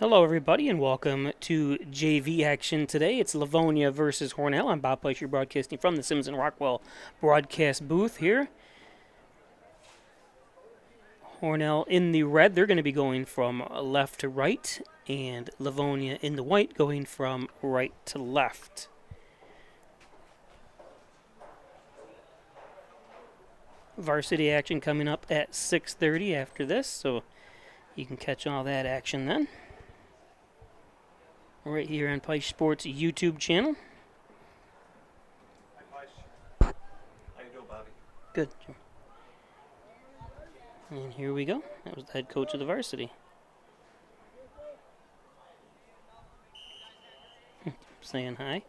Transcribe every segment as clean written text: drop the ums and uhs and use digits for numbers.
Hello, everybody, and welcome to JV action today. It's Livonia versus Hornell. I'm Bob Pleicher, broadcasting from the Sims and Rockwell broadcast booth here. Hornell in the red. They're going to be going from left to right, and Livonia in the white going from right to left. Varsity action coming up at 6:30 after this, so you can catch all that action then. Right here on Peisch Sports YouTube channel. How you doing, Bobby? Good. And here we go. That was the head coach of the varsity. Saying hi.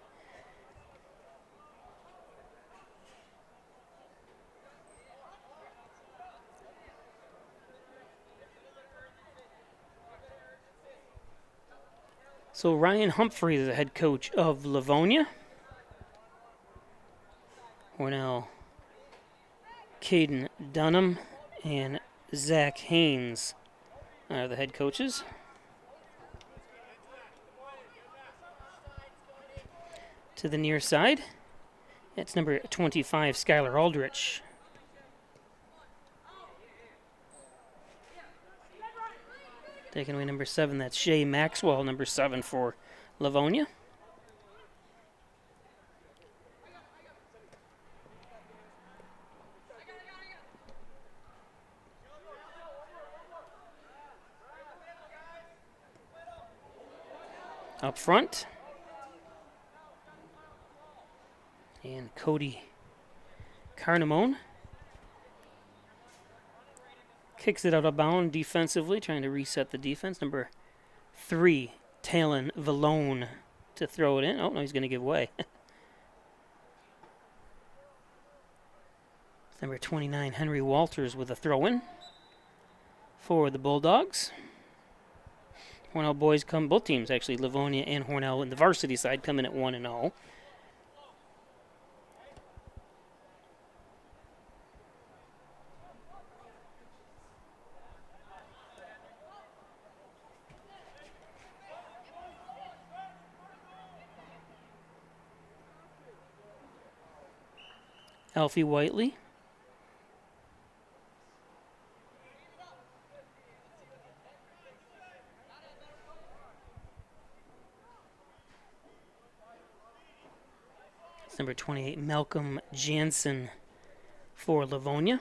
So Ryan Humphrey is the head coach of Livonia. Hornell, Caden Dunham, and Zach Haynes are the head coaches. To the near side, that's number 25, Skylar Aldrich. Taking away number 7, that's Shay Maxwell, number 7 for Livonia. Up front, and Cody Carnamone kicks it out of bounds defensively, trying to reset the defense. Number 3, Talon Vallone to throw it in. Oh, no, he's going to give away. Number 29, Henry Walters with a throw-in for the Bulldogs. Hornell boys come, both teams actually, Livonia and Hornell in the varsity side, come in at 1-0. Alfie Whiteley. It's number 28, Malcolm Jansen for Livonia.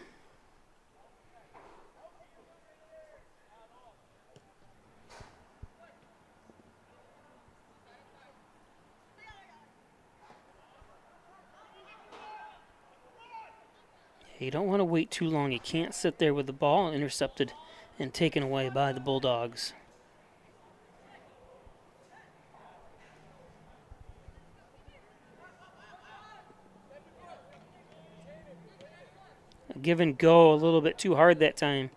You don't want to wait too long. You can't sit there with the ball intercepted and taken away by the Bulldogs. A give and go a little bit too hard that time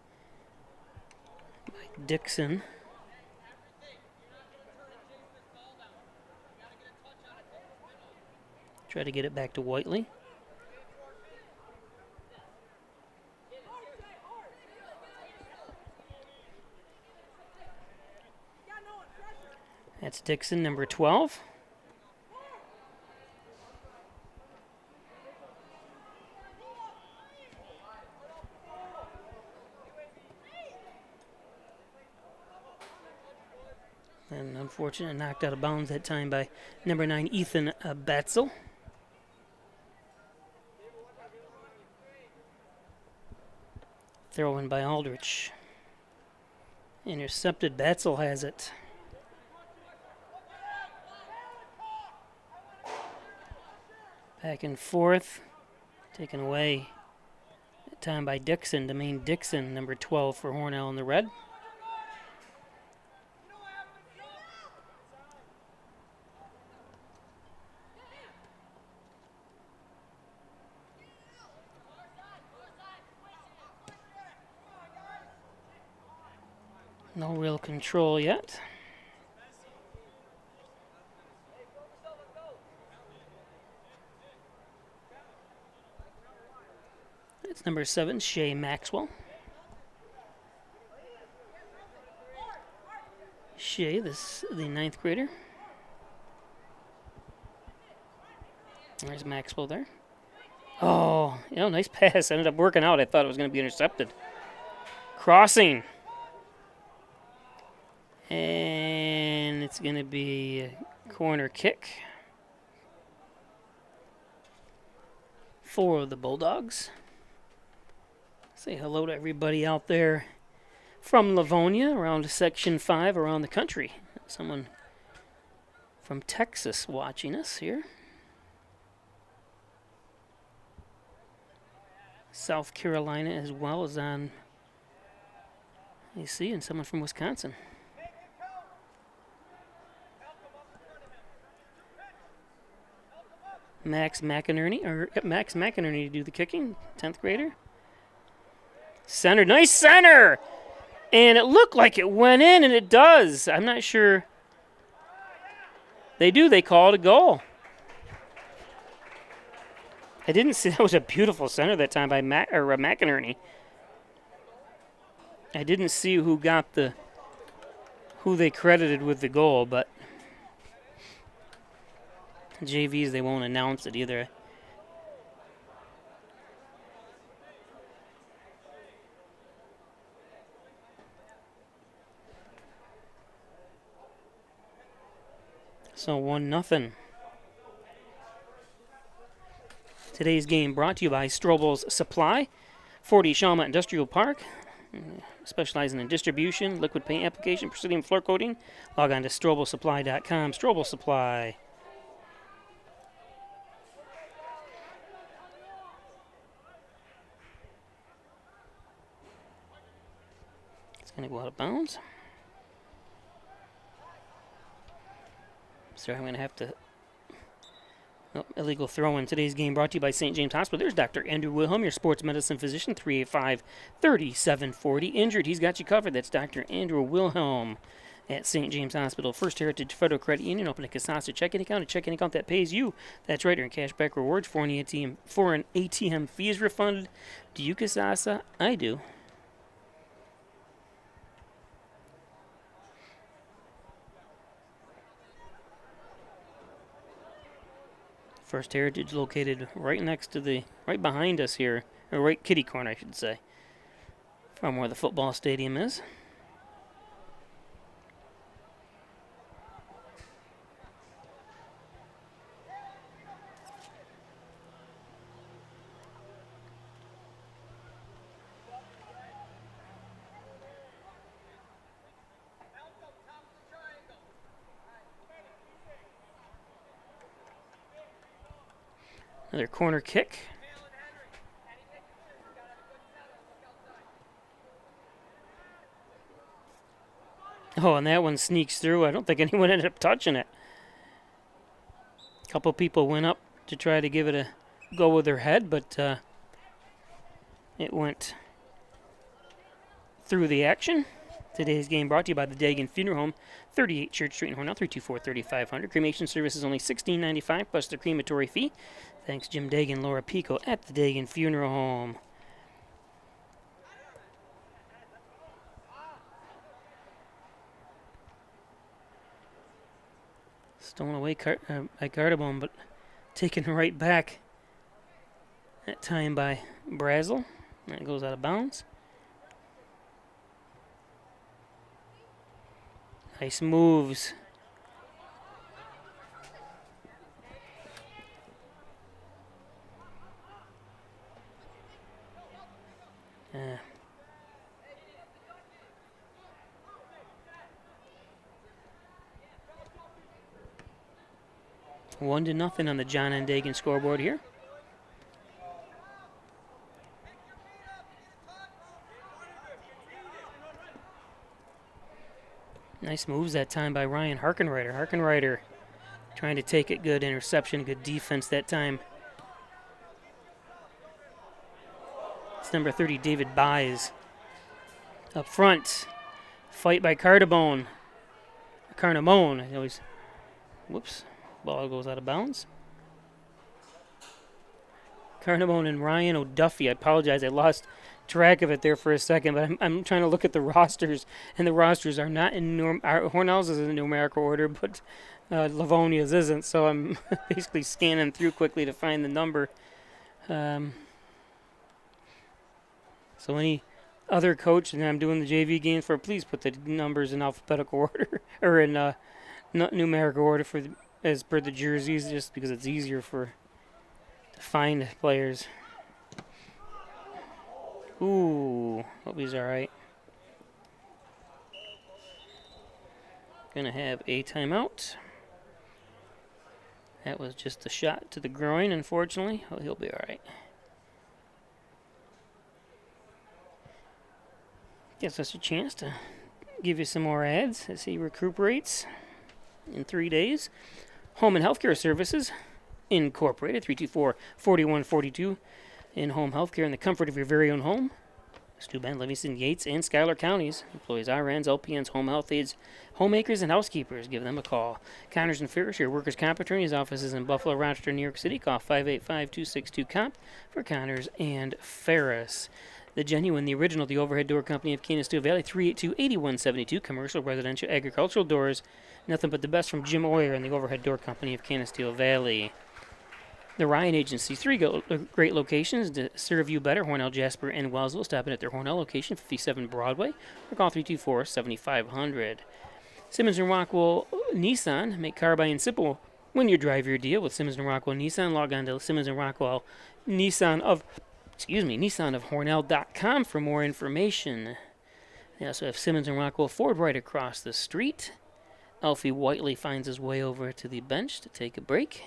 by Dixon. Try to get it back to Whiteley. That's Dixon, number 12. And unfortunately knocked out of bounds that time by number 9, Ethan Batzel. Throw in by Aldrich. Intercepted. Batzel has it. Back and forth. Taken away that time by Dixon. Demaine Dixon, number 12 for Hornell in the red. No real control yet. It's number 7, Shay Maxwell. Shea, the ninth grader. There's Maxwell there. Oh, nice pass. Ended up working out. I thought it was going to be intercepted. Crossing. And it's going to be a corner kick for the Bulldogs. Say hello to everybody out there from Livonia, around Section 5, around the country. Someone from Texas watching us here. South Carolina as well as on AC, and someone from Wisconsin. Max McInerney to do the kicking, 10th grader. Center, nice center! And it looked like it went in, and it does. I'm not sure. They call it a goal. I didn't see, that was a beautiful center that time by McInerney. I didn't see who they credited with the goal, but JVs, they won't announce it either. So 1-0. Today's game brought to you by Strobel's Supply, 40 Shawmut Industrial Park, specializing in distribution, liquid paint application, precision floor coating. Log on to strobelsupply.com. Strobel Supply. It's going to go out of bounds. Sorry, I'm going to have to... illegal throw-in. Today's game brought to you by St. James Hospital. There's Dr. Andrew Wilhelm, your sports medicine physician, 385-3740. Injured, he's got you covered. That's Dr. Andrew Wilhelm at St. James Hospital. First Heritage Federal Credit Union. Open a Casasa checking account, a checking account that pays you. That's right, earn cashback rewards for an ATM fee is refunded. Do you, Casasa? I do. First Heritage located right behind us here, or right kitty corner, I should say, from where the football stadium is. Another corner kick. Oh, and that one sneaks through. I don't think anyone ended up touching it. A couple people went up to try to give it a go with their head, but it went through the action. Today's game brought to you by the Dagan Funeral Home, 38 Church Street in Hornell, 324-3500. Cremation service is only $16.95 plus the crematory fee. Thanks, Jim Dagan, Laura Pico at the Dagan Funeral Home. Stolen away by Cardabone, but taken right back. That time by Brazel. And it goes out of bounds. Nice moves. Yeah. 1-0 on the John N. Dagan scoreboard here. Nice moves that time by Ryan Harkenreiter. Harkenreiter trying to take it. Good interception, good defense that time. It's number 30, David Buys. Up front, fight by Carnamone. I always, whoops, ball goes out of bounds. Carnamone and Ryan O'Duffy. I apologize, I lost track of it there for a second, but I'm trying to look at the rosters, and the rosters are not in Hornell's is in numerical order, but Livonia's isn't. So I'm basically scanning through quickly to find the number. Um, so any other coach, and I'm doing the JV games for, please put the numbers in alphabetical order or in numerical order for as per the jerseys, just because it's easier to find players. Ooh, hope he's all right. Gonna have a timeout. That was just a shot to the groin, unfortunately. Oh, he'll be all right. Gives us a chance to give you some more ads as he recuperates in 3 days. Home and Healthcare Services Incorporated, 324-4142 in home healthcare in the comfort of your very own home. Steuben, Livingston, Yates, and Schuyler counties. Employees RNs, LPNs, home health aides, homemakers, and housekeepers. Give them a call. Connors and Ferris, your workers' comp attorney's offices in Buffalo, Rochester, New York City. Call 585-262-COMP for Connors and Ferris. The Genuine, the original, the overhead door company of Canisteo Valley, 382-8172. Commercial, residential, agricultural doors. Nothing but the best from Jim Oyer and the overhead door company of Canisteo Valley. The Ryan Agency, 3 great locations to serve you better. Hornell, Jasper, and Wellsville. Stop in at their Hornell location, 57 Broadway, or call 324-7500. Simmons & Rockwell Nissan, make car buying simple when you drive your deal with Simmons & Rockwell Nissan. Log on to Simmons & Rockwell Nissan of Hornell.com for more information. They also have Simmons & Rockwell Ford right across the street. Alfie Whiteley finds his way over to the bench to take a break.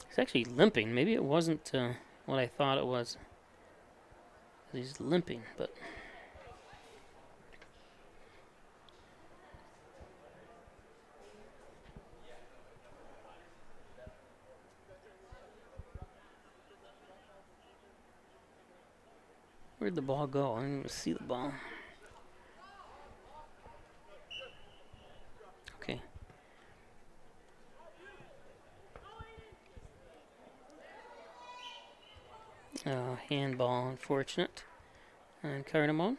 He's actually limping. Maybe it wasn't what I thought it was. He's limping, but... Where'd the ball go? I didn't even see the ball. Okay. Handball, unfortunate. And Cardamom.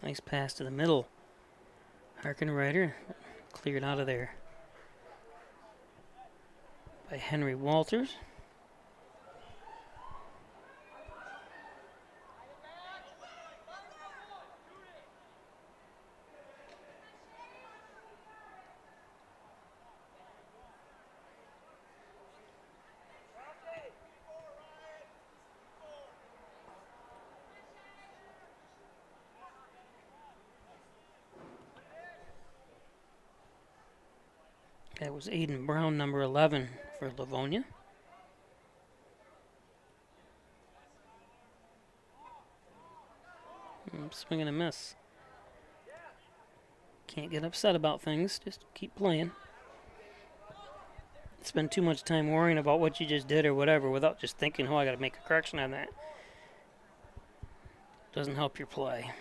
Nice pass to the middle. Harkenrider cleared out of there by Henry Walters. That was Aiden Brown, number 11 for Livonia. Swing and a miss. Can't get upset about things. Just keep playing. Spend too much time worrying about what you just did or whatever without just thinking, oh, I got to make a correction on that. Doesn't help your play.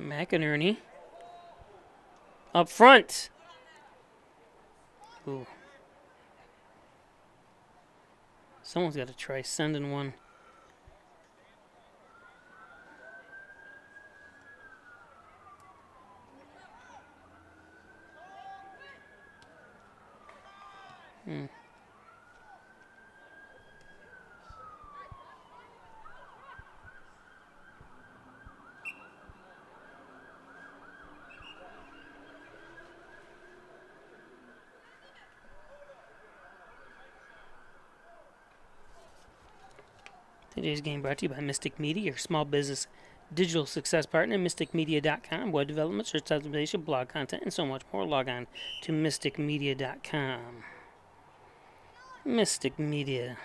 McInerney. Up front. Ooh. Someone's got to try sending one. Today's game brought to you by Mystic Media, your small business digital success partner. MysticMedia.com, web development, search optimization, blog content, and so much more. Log on to MysticMedia.com. Mystic Media.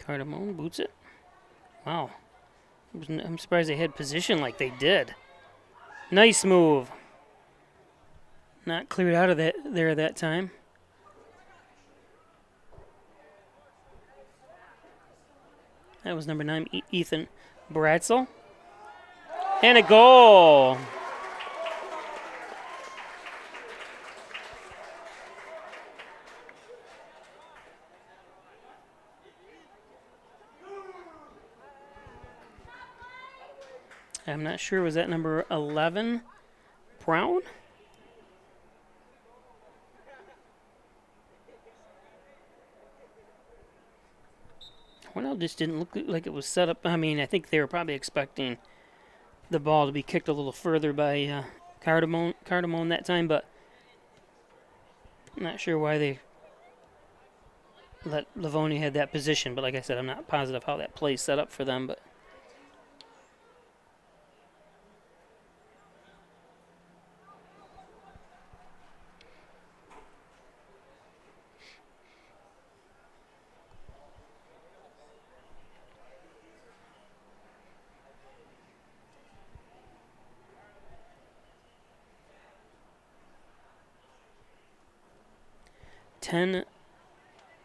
Cardamone boots it. Wow. I'm surprised they had position like they did. Nice move. Not cleared out of there that time. That was number 9, Ethan Bratzel. And a goal. I'm not sure. Was that number 11, Brown? Hornell just didn't look like it was set up. I mean, I think they were probably expecting the ball to be kicked a little further by Cardamone that time, but I'm not sure why they let Livonia had that position. But like I said, I'm not positive how that play set up for them, but.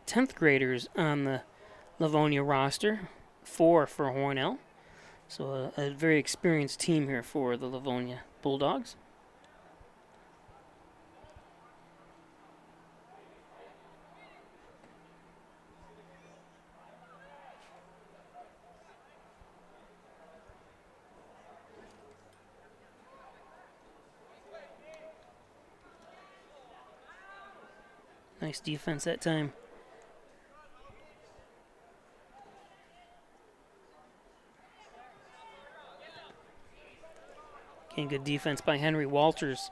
Tenth graders on the Livonia roster, 4 for Hornell. So a very experienced team here for the Livonia Bulldogs. Nice defense that time. Again, good defense by Henry Walters.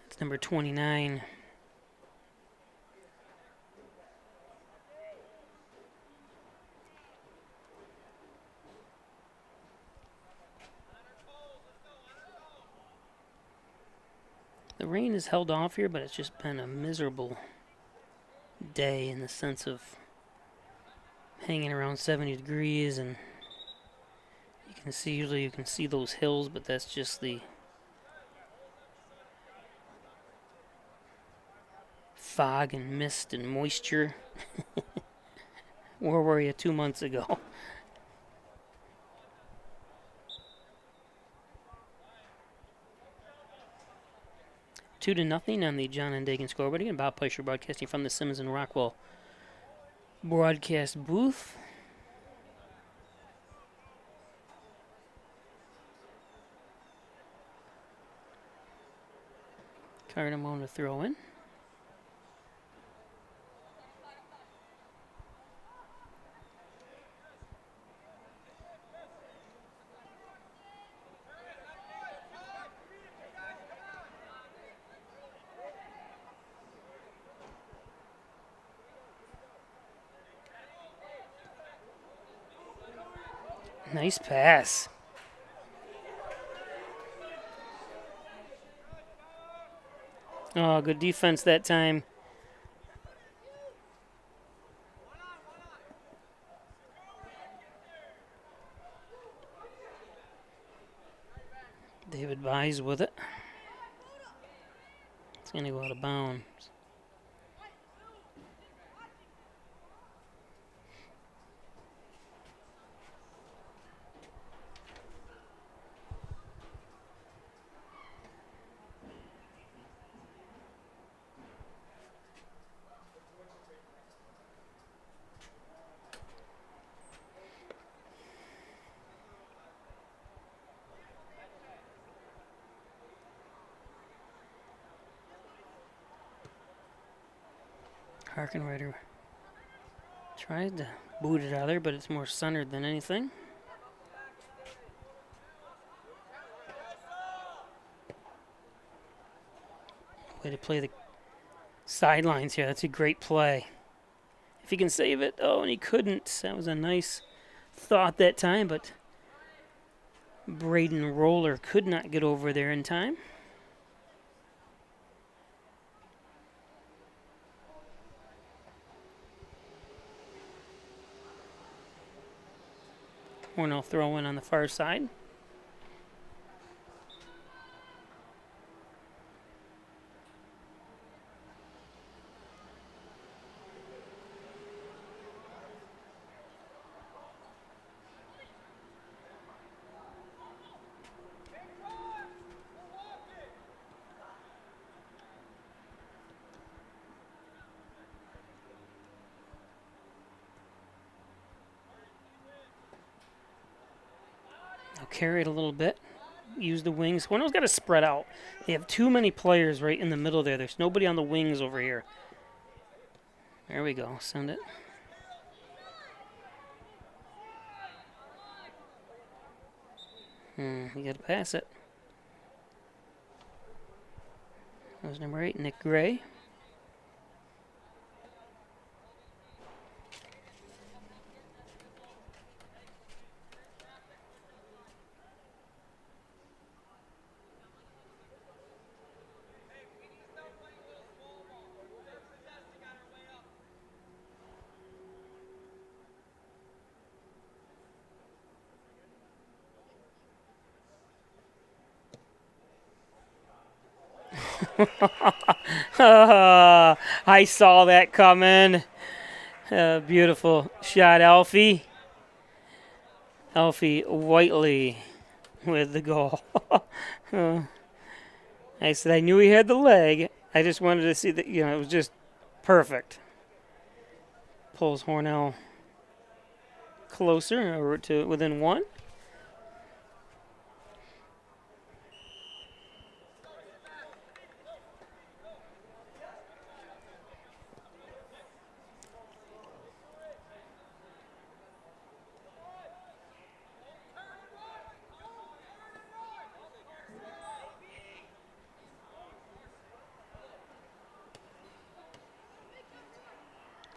It's number 29. The rain has held off here, but it's just been a miserable day in the sense of hanging around 70 degrees, and usually you can see those hills, but that's just the fog and mist and moisture. Where were you 2 months ago? Two to nothing on the John and Dagan scoreboard. Again, Bob Peischer broadcasting from the Simmons and Rockwell broadcast booth. Cardamone to throw in. Nice pass. Oh, good defense that time. David Buys with it. It's going to go out of bounds. Harkenrider tried to boot it out of there, but it's more centered than anything. Way to play the sidelines here. That's a great play. If he can save it. Oh, and he couldn't. That was a nice thought that time, but Braden Roller could not get over there in time. Hornell throw in on the far side. Carry it a little bit. Use the wings. Hornell's got to spread out. They have too many players right in the middle there. There's nobody on the wings over here. There we go. Send it. You got to pass it. That was number 8, Nick Gray. I saw that coming. Beautiful shot, Alfie. Alfie Whiteley with the goal. I said I knew he had the leg. I just wanted to see that, it was just perfect. Pulls Hornell closer over to within 1.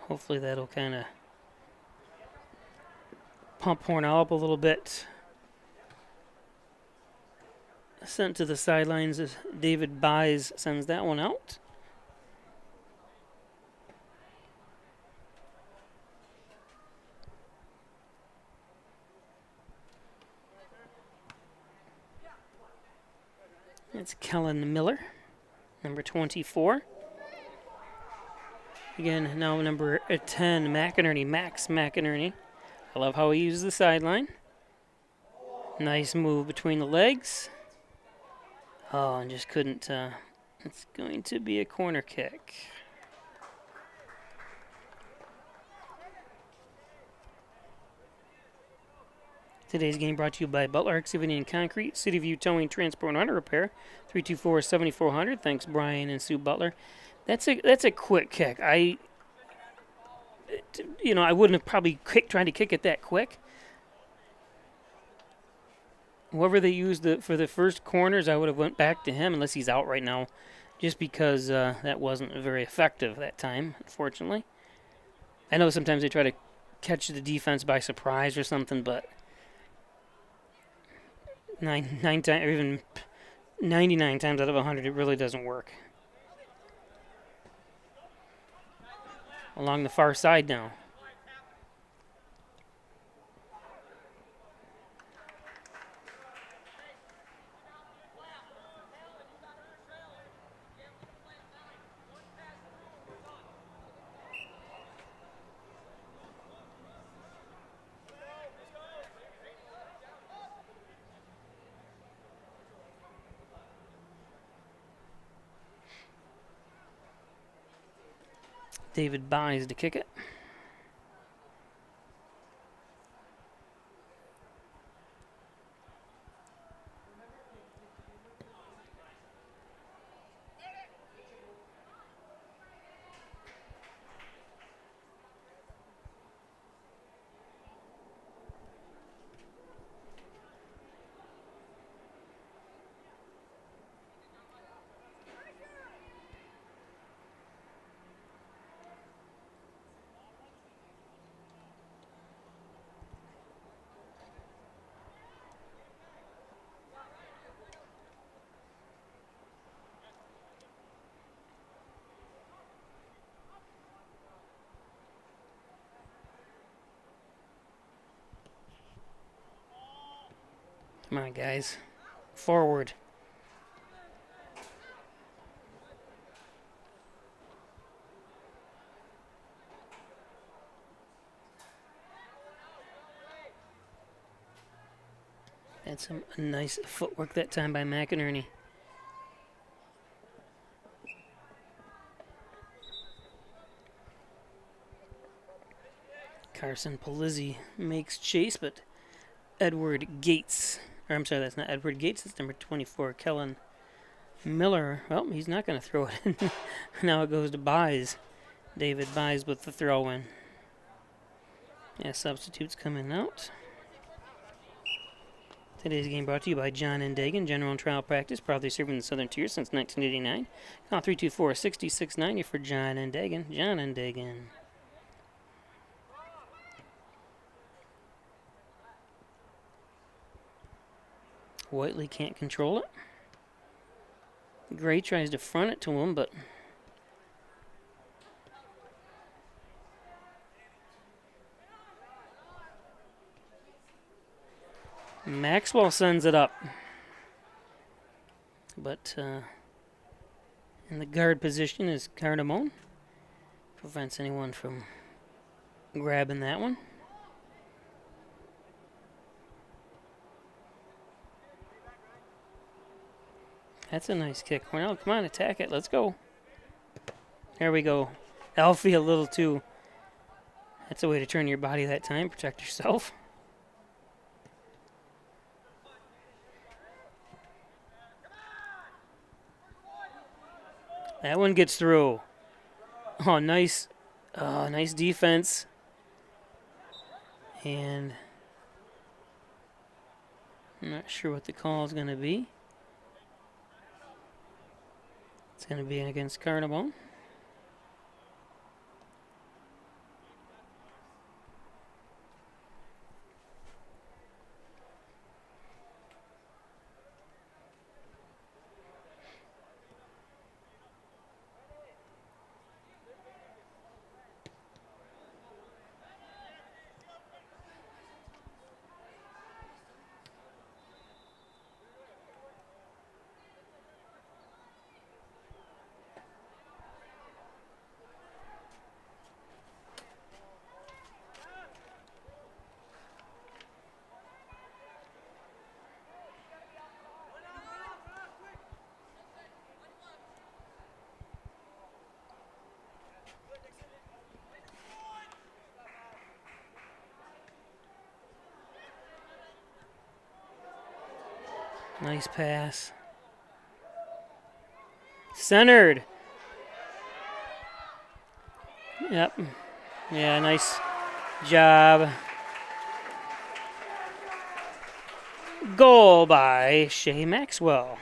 Hopefully that'll kind of pump Hornell up a little bit. Sent to the sidelines as David Buys sends that one out. It's Kellen Miller, number 24. Again, now number 10, McInerney, Max McInerney. I love how he uses the sideline. Nice move between the legs. Oh, and just couldn't. It's going to be a corner kick. Today's game brought to you by Butler Excavating and Concrete, City View Towing, Transport, and Auto Repair, 324-7400. Thanks, Brian and Sue Butler. That's a quick kick. I wouldn't have probably tried to kick it that quick. Whoever they used for the first corners, I would have went back to him unless he's out right now, just because that wasn't very effective that time, unfortunately. I know sometimes they try to catch the defense by surprise or something, but 9 times, or even 99 times out of 100, it really doesn't work. along the far side now. David Buys to kick it. Come on, guys. Forward. Had some nice footwork that time by McInerney. Carson Polizzi makes chase, but Edward Gates, or I'm sorry, that's not Edward Gates, it's number 24, Kellen Miller. Well, he's not going to throw it in. Now it goes to Buys. David Buys with the throw in. Yeah, substitutes coming out. Today's game brought to you by John and Dagan, General and Trial Practice, proudly serving the Southern Tier since 1989. Call 324-6690 for John and Dagan. John and Dagan. Whiteley can't control it. Gray tries to front it to him, but Maxwell sends it up. But in the guard position is Cardamone. Prevents anyone from grabbing that one. That's a nice kick. Hornell, come on, attack it. Let's go. There we go. Alfie a little too. That's a way to turn your body that time. Protect yourself. That one gets through. Oh, nice. Nice defense. And I'm not sure what the call is going to be. It's going to be against Cardamone. Nice pass. Centered. Yep. Yeah, nice job. Goal by Shea Maxwell.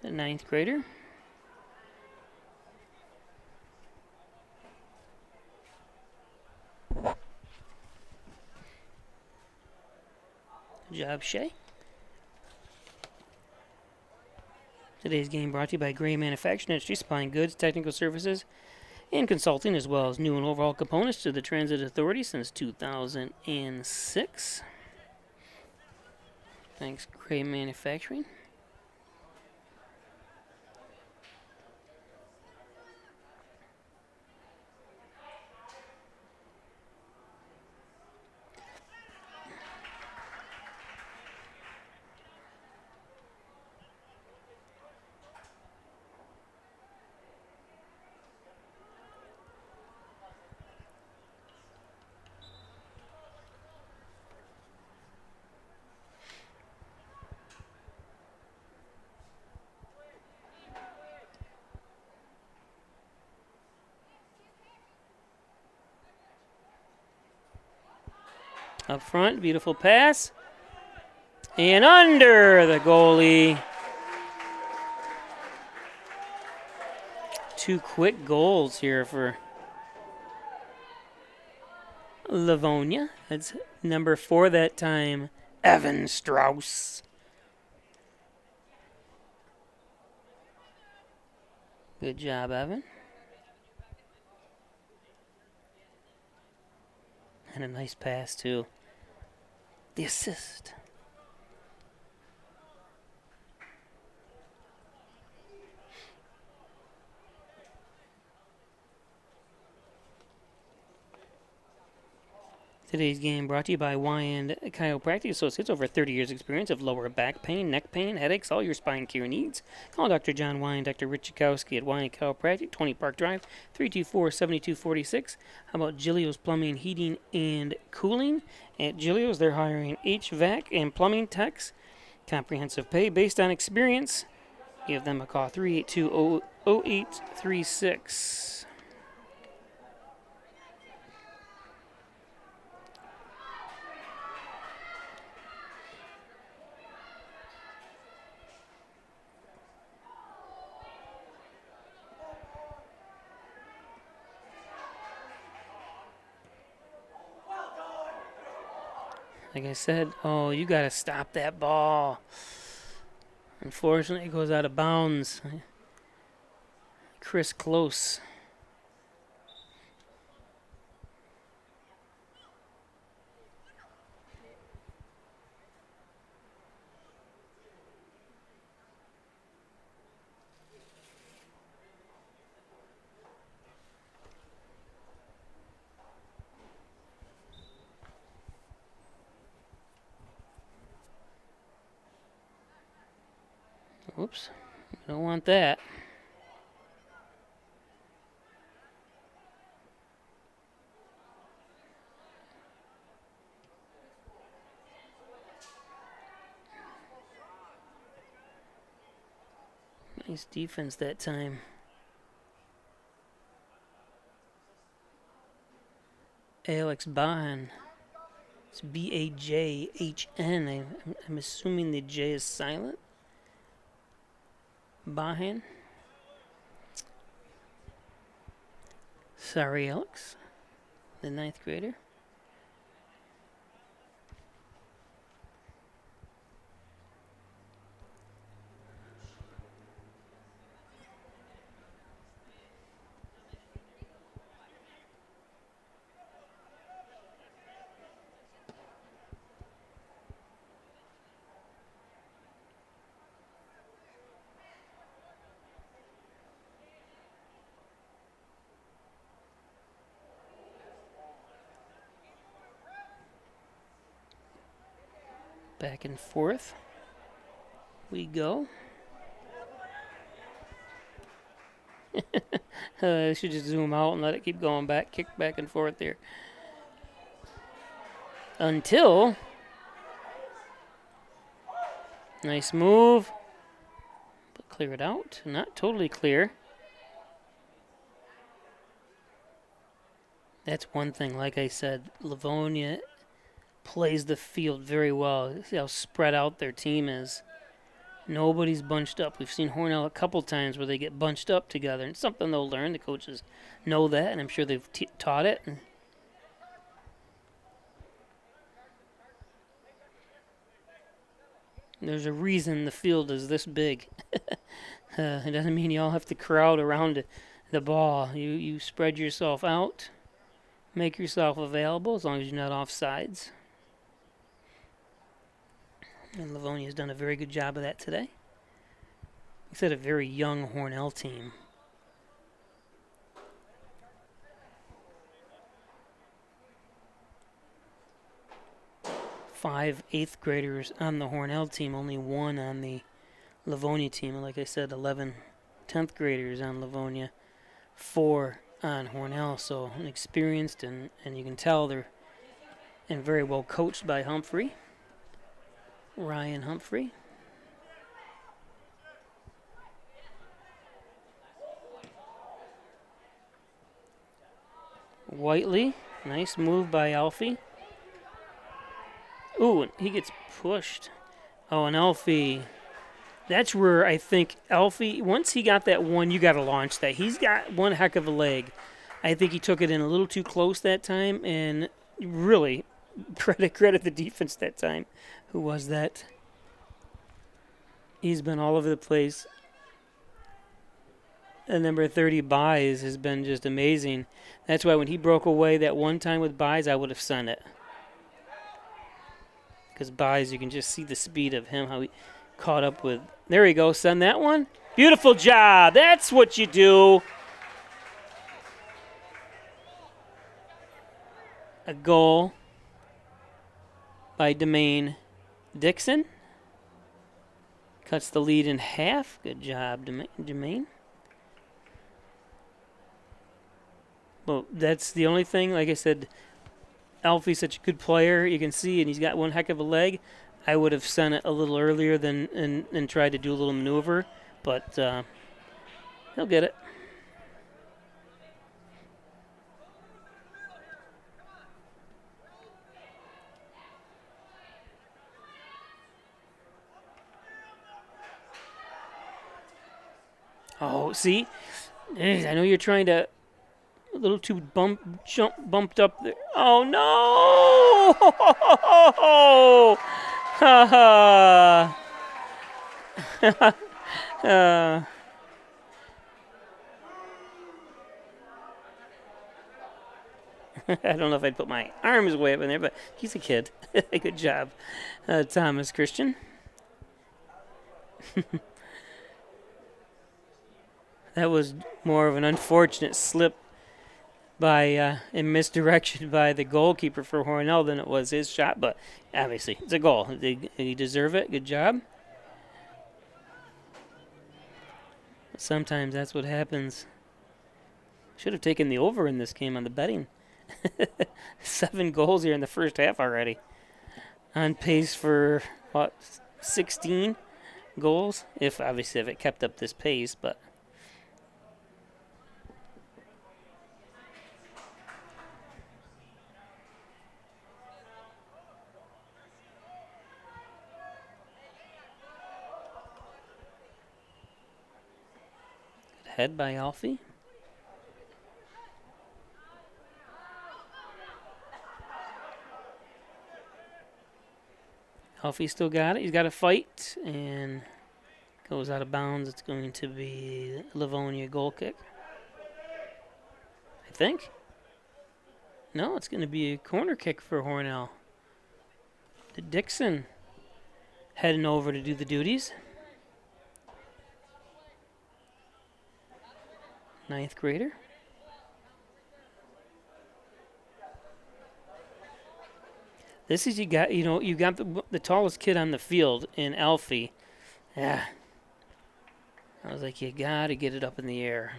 The 9th grader. Good job, Shea. Today's game brought to you by Gray Manufacturing Industry, supplying goods, technical services, and consulting, as well as new and overhaul components to the Transit Authority since 2006. Thanks, Gray Manufacturing. Up front, beautiful pass. And under the goalie. 2 quick goals here for Livonia. That's number 4 that time, Evan Strauss. Good job, Evan. And a nice pass, too. The assist. Today's game brought to you by Y&D Chiropractic Associates. Over 30 years experience of lower back pain, neck pain, headaches, all your spine care needs. Call Dr. John Y and Dr. Rich Chakowski at Y&D Chiropractic, 20 Park Drive, 324-7246. How about Gilio's Plumbing, Heating, and Cooling? At Gilio's, they're hiring HVAC and plumbing techs. Comprehensive pay based on experience. Give them a call, 382-0836. Like I said, oh, you got to stop that ball. Unfortunately, it goes out of bounds. Chris Close. Oops, don't want that. Nice defense that time. Alex Bahan. It's B-A-J-H-N. I'm assuming the J is silent. Bahan. Sorry, Alex. The 9th grader. Back and forth we go. I should just zoom out and let it keep going back, kick back and forth there. Until, nice move, but clear it out. Not totally clear. That's one thing, like I said, Livonia plays the field very well. See how spread out their team is. Nobody's bunched up. We've seen Hornell a couple times where they get bunched up together. And it's something they'll learn. The coaches know that, and I'm sure they've taught it. And There's a reason the field is this big. It doesn't mean you all have to crowd around the ball. You spread yourself out, make yourself available as long as you're not off sides. And Livonia's done a very good job of that today. He said a very young Hornell team. 5 8th graders on the Hornell team, only 1 on the Livonia team. And like I said, 11 10th graders on Livonia, 4 on Hornell. So experienced, and you can tell they're and very well coached by Humphrey, Ryan Humphrey. Whiteley, nice move by Alfie. Ooh, and he gets pushed. Oh, and Alfie, that's where I think Alfie, once he got that one, you got to launch that. He's got one heck of a leg. I think he took it in a little too close that time, and really credit the defense that time. Who was that? He's been all over the place. And number 30, Buys, has been just amazing. That's why when he broke away that one time with Buys, I would have sent it. Because Buys, you can just see the speed of him, how he caught up with. There you go, send that one. Beautiful job. That's what you do. A goal by Demaine Dixon. Cuts the lead in half. Good job, Demaine. Well, that's the only thing. Like I said, Alfie's such a good player. You can see, and he's got one heck of a leg. I would have sent it a little earlier than and tried to do a little maneuver, but he'll get it. Oh, see? I know you're trying to a little too bumped up there. Oh no! Ha ha! I don't know if I'd put my arms way up in there, but he's a kid. Good job, Thomas Christian. That was more of an unfortunate slip by in misdirection by the goalkeeper for Hornell than it was his shot, but obviously it's a goal. They deserve it. Good job. Sometimes that's what happens. Should have taken the over in this game on the betting. 7 goals here in the first half already. On pace for, 16 goals? If it kept up this pace, but head by Alfie. Alfie still got it. He's got to fight and goes out of bounds. It's going to be Livonia goal kick, I think. No, it's going to be a corner kick for Hornell. Dixon heading over to do the duties. 9th grader. This is you got the tallest kid on the field in Alfie. Yeah. I was like, you got to get it up in the air.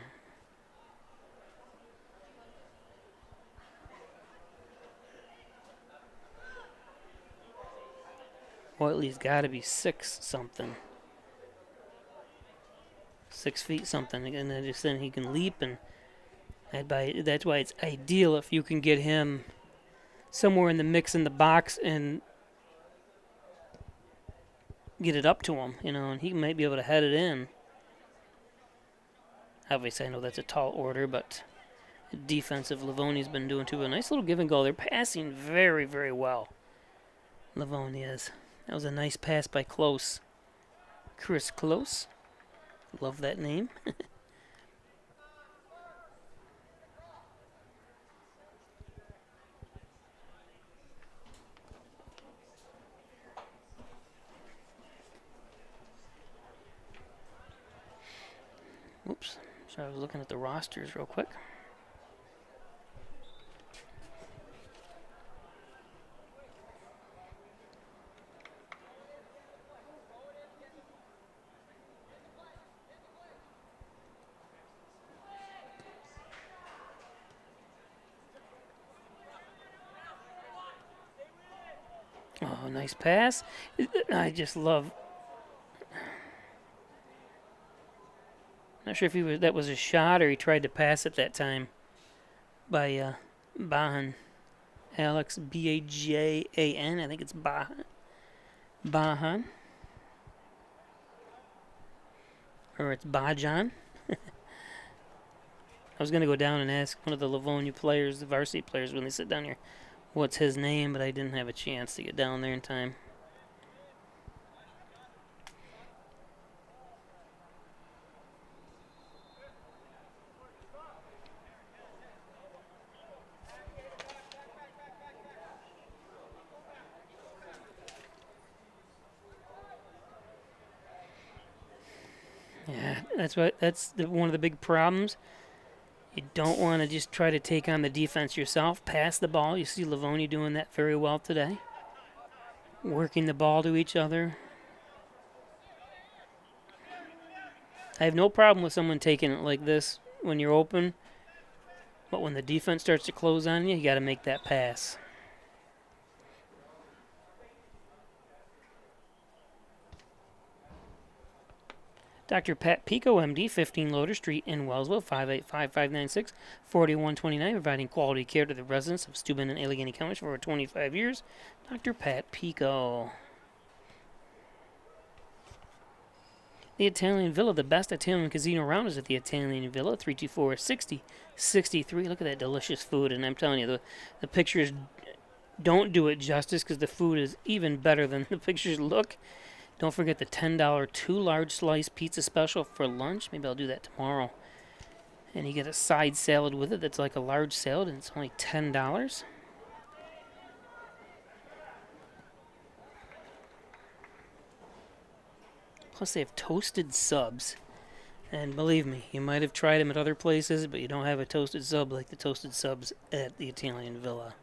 Whiteley's got to be 6 something. 6 feet something, and then he can leap, and that's why it's ideal if you can get him somewhere in the mix in the box and get it up to him, and he might be able to head it in. Obviously, I know that's a tall order, but defensive Livonia's been doing too. A nice little give and go. They're passing very, very well. Livonia is. That was a nice pass by Close. Chris Close. Love that name. Oops. So I was looking at the rosters real quick. Oh, nice pass. I just love. Not sure if that was a shot or he tried to pass it that time by Bahan. Alex Bajan. I think it's Bahan. Bahan. Or it's Bajan. I was going to go down and ask one of the Livonia players, the varsity players, when they sit down here, what's his name, but I didn't have a chance to get down there in time. Yeah, that's one of the big problems. You don't want to just try to take on the defense yourself. Pass the ball. You see Livonia doing that very well today. Working the ball to each other. I have no problem with someone taking it like this when you're open. But when the defense starts to close on you, you got to make that pass. Dr. Pat Pico, MD, 15 Loader Street in Wellsville, 585-596-4129, providing quality care to the residents of Steuben and Allegheny counties for over 25 years. Dr. Pat Pico. The Italian Villa, the best Italian casino around, is at the Italian Villa, 324-6063. Look at that delicious food, and I'm telling you, the pictures don't do it justice because the food is even better than the pictures look. Don't forget the $10 two large slice pizza special for lunch. Maybe I'll do that tomorrow. And you get a side salad with it that's like a large salad, and it's only $10. Plus, they have toasted subs. And believe me, you might have tried them at other places, but you don't have a toasted sub like the toasted subs at the Italian Villa.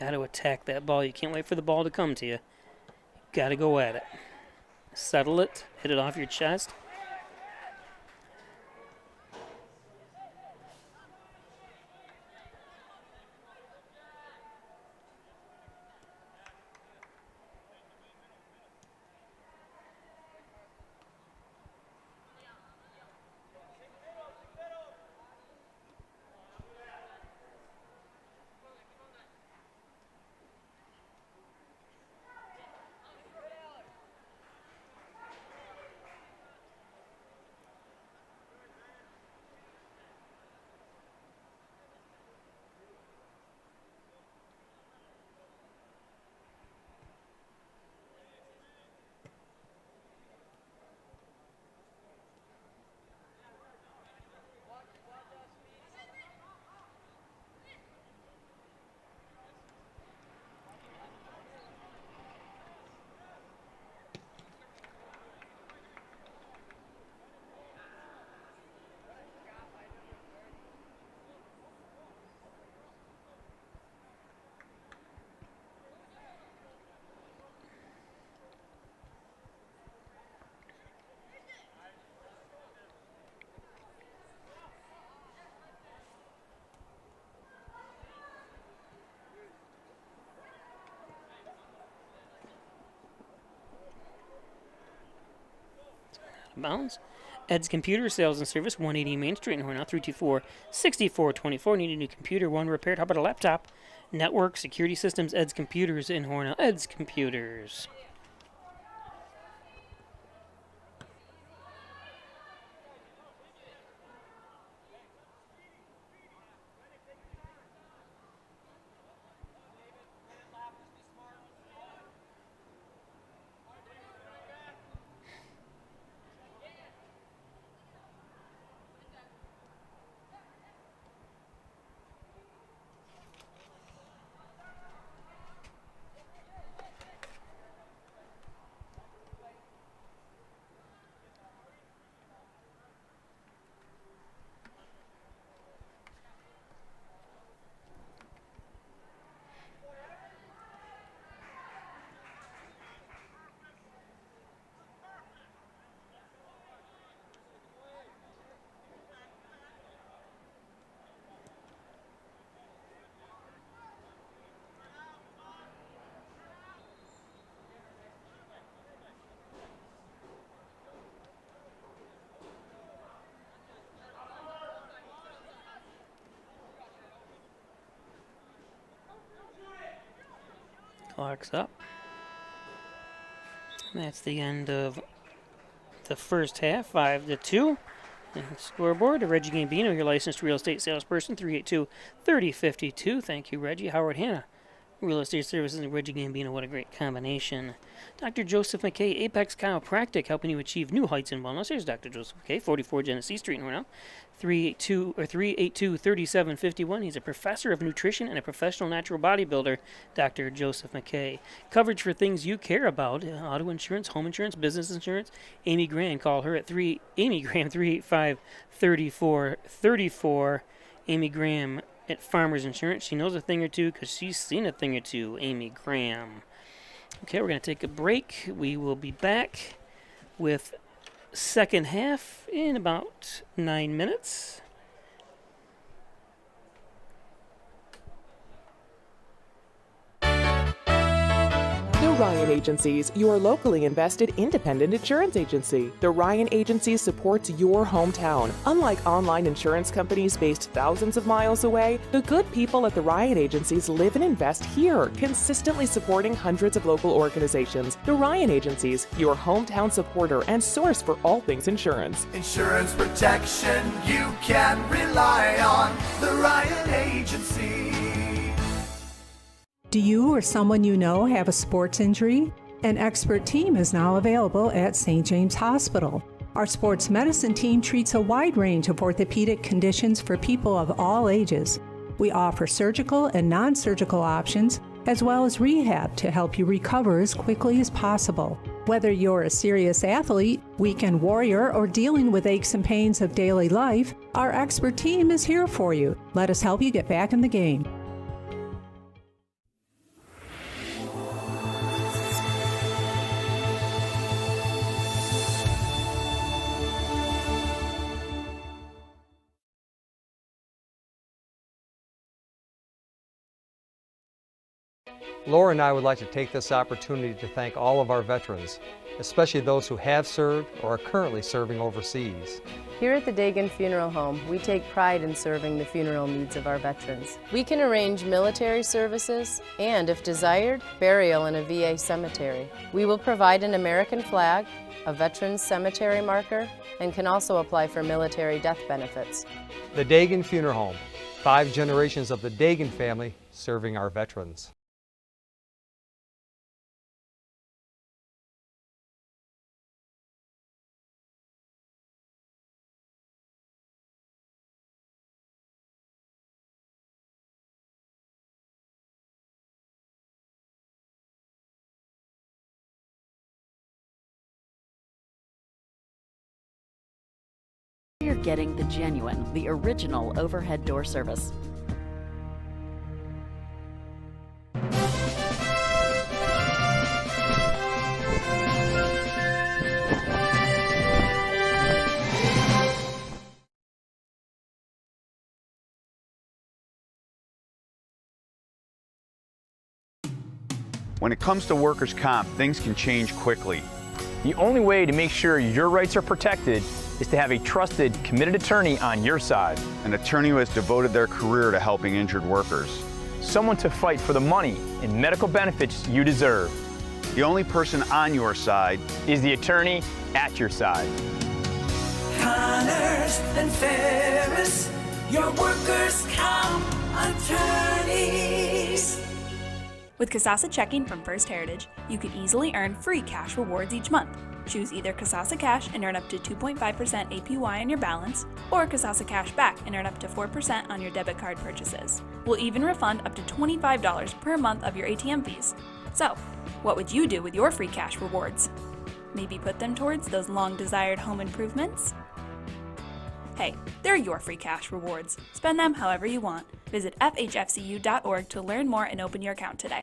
Got to attack that ball. You can't wait for the ball to come to you. Got to go at it. Settle it. Hit it off your chest. Bounds. Ed's Computer Sales and Service, 180 Main Street in Hornell, 324-6424. Need a new computer, one repaired. How about a laptop? Network, security systems, Ed's Computers in Hornell. Ed's Computers. Clock's up. And that's the end of the first half, 5-2. And the scoreboard, Reggie Gambino, your licensed real estate salesperson, 382-3052. Thank you, Reggie. Howard Hanna, Real Estate Services, and Reggie Gambino. What a great combination. Dr. Joseph McKay, Apex Chiropractic, helping you achieve new heights in wellness. Here's Dr. Joseph McKay, 44 Genesee Street in Hornell, 382-3751. He's a professor of nutrition and a professional natural bodybuilder, Dr. Joseph McKay. Coverage for things you care about, auto insurance, home insurance, business insurance. Amy Graham, call her at Amy Graham, 385-3434. Amy Graham at Farmers Insurance. She knows a thing or two because she's seen a thing or two, Amy Graham. Okay, we're going to take a break. We will be back with second half in about 9 minutes. The Ryan Agencies, your locally invested independent insurance agency. The Ryan Agency supports your hometown. Unlike online insurance companies based thousands of miles away, the good people at the Ryan Agencies live and invest here, consistently supporting hundreds of local organizations. The Ryan Agencies, your hometown supporter and source for all things insurance. Insurance protection you can rely on. The Ryan Agency. Do you or someone you know have a sports injury? An expert team is now available at St. James Hospital. Our sports medicine team treats a wide range of orthopedic conditions for people of all ages. We offer surgical and non-surgical options, as well as rehab to help you recover as quickly as possible. Whether you're a serious athlete, weekend warrior, or dealing with aches and pains of daily life, our expert team is here for you. Let us help you get back in the game. Laura and I would like to take this opportunity to thank all of our veterans, especially those who have served or are currently serving overseas. Here at the Dagan Funeral Home, we take pride in serving the funeral needs of our veterans. We can arrange military services and, if desired, burial in a VA cemetery. We will provide an American flag, a veteran's cemetery marker, and can also apply for military death benefits. The Dagan Funeral Home, 5 generations of the Dagan family serving our veterans. You're getting the genuine, the original overhead door service. When it comes to workers' comp, things can change quickly. The only way to make sure your rights are protected is to have a trusted, committed attorney on your side. An attorney who has devoted their career to helping injured workers. Someone to fight for the money and medical benefits you deserve. The only person on your side is the attorney at your side. Connors and Ferris, your workers' comp attorneys. With Kasasa Checking from First Heritage, you can easily earn free cash rewards each month. Choose either Kasasa Cash and earn up to 2.5% APY on your balance, or Kasasa Cash Back and earn up to 4% on your debit card purchases. We'll even refund up to $25 per month of your ATM fees. So, what would you do with your free cash rewards? Maybe put them towards those long-desired home improvements? Hey, they're your free cash rewards. Spend them however you want. Visit fhfcu.org to learn more and open your account today.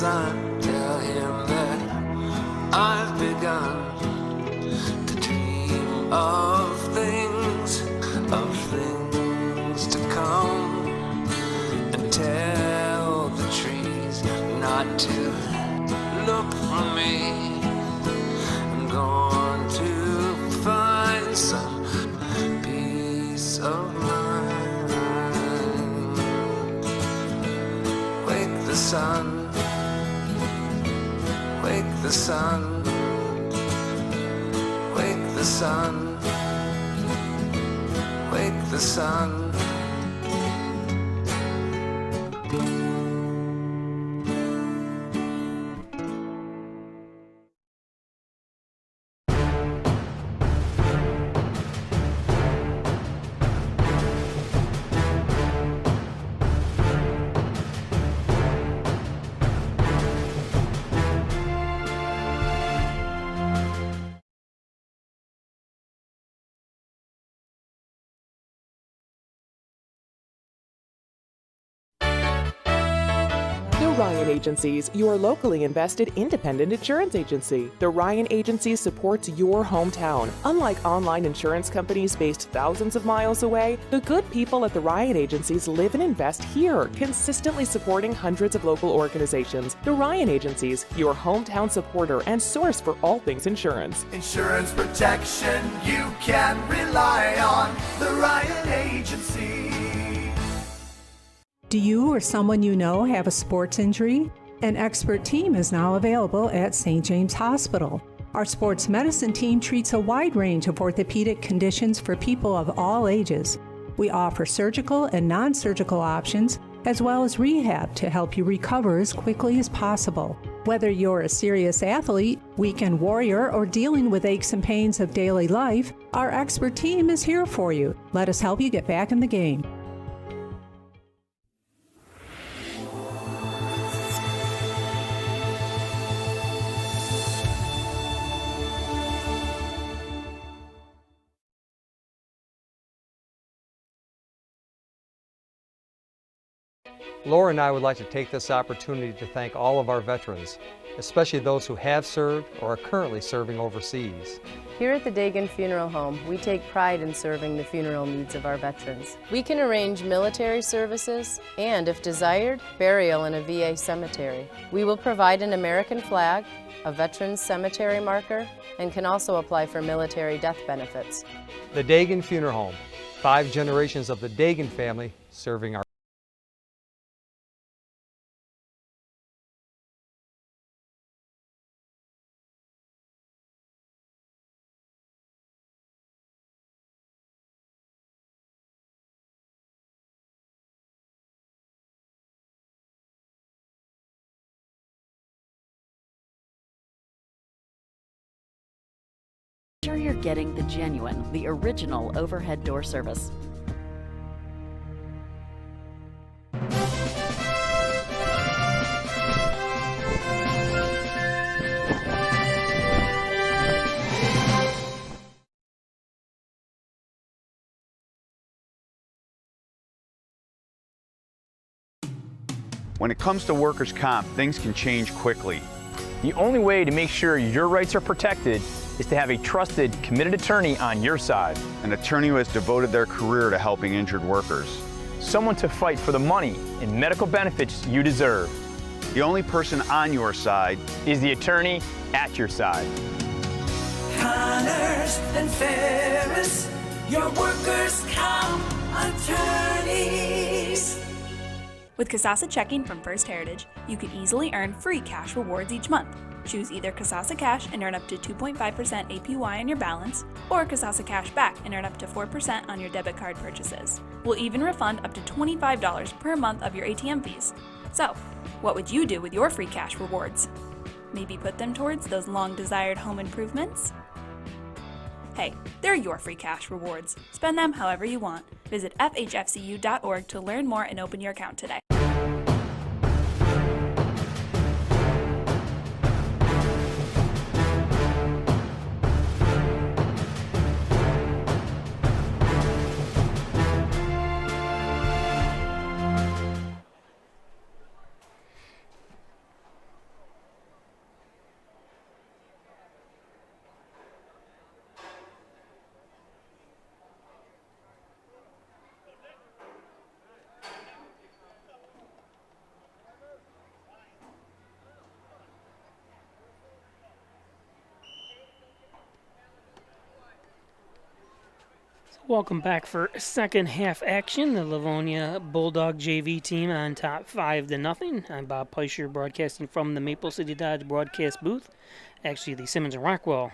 sun. Tell him that I've begun to dream of things to come, and tell the trees not to look for me. I'm going to find some peace of mind. Wake the sun, wake the sun, wake the sun, wake the sun. The Ryan Agencies, your locally invested independent insurance agency. The Ryan Agency supports your hometown. Unlike online insurance companies based thousands of miles away, the good people at the Ryan Agencies live and invest here, consistently supporting hundreds of local organizations. The Ryan Agencies, your hometown supporter and source for all things insurance. Insurance protection you can rely on. The Ryan Agency. Do you or someone you know have a sports injury? An expert team is now available at St. James Hospital. Our sports medicine team treats a wide range of orthopedic conditions for people of all ages. We offer surgical and non-surgical options, as well as rehab to help you recover as quickly as possible. Whether you're a serious athlete, weekend warrior, or dealing with aches and pains of daily life, our expert team is here for you. Let us help you get back in the game. Laura and I would like to take this opportunity to thank all of our veterans, especially those who have served or are currently serving overseas. Here at the Dagan Funeral Home, we take pride in serving the funeral needs of our veterans. We can arrange military services and, if desired, burial in a VA cemetery. We will provide an American flag, a veteran's cemetery marker, and can also apply for military death benefits. The Dagan Funeral Home, 5 generations of the Dagan family serving our Make sure you're getting the genuine, the original overhead door service. When it comes to workers' comp, things can change quickly. The only way to make sure your rights are protected is to have a trusted, committed attorney on your side. An attorney who has devoted their career to helping injured workers. Someone to fight for the money and medical benefits you deserve. The only person on your side is the attorney at your side. Connors and Ferris, your workers' comp attorneys. With Kasasa Checking from First Heritage, you can easily earn free cash rewards each month. Choose either Kasasa Cash and earn up to 2.5% APY on your balance, or Kasasa Cash Back and earn up to 4% on your debit card purchases. We'll even refund up to $25 per month of your ATM fees. So, what would you do with your free cash rewards? Maybe put them towards those long-desired home improvements? Hey, they're your free cash rewards. Spend them however you want. Visit fhfcu.org to learn more and open your account today. Welcome back for second half action. The Livonia Bulldog JV team on top 5-0. I'm Bob Peischer, broadcasting from the Maple City Dodge broadcast booth. Actually, the Simmons and Rockwell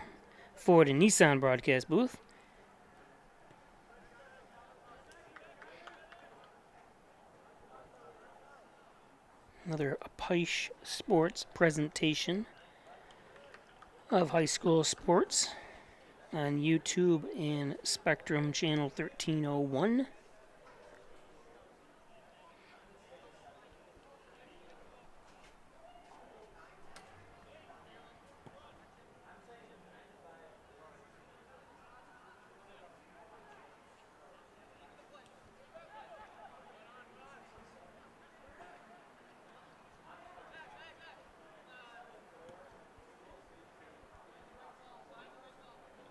Ford and Nissan broadcast booth. Another Peisch Sports presentation of high school sports on YouTube and Spectrum Channel 1301.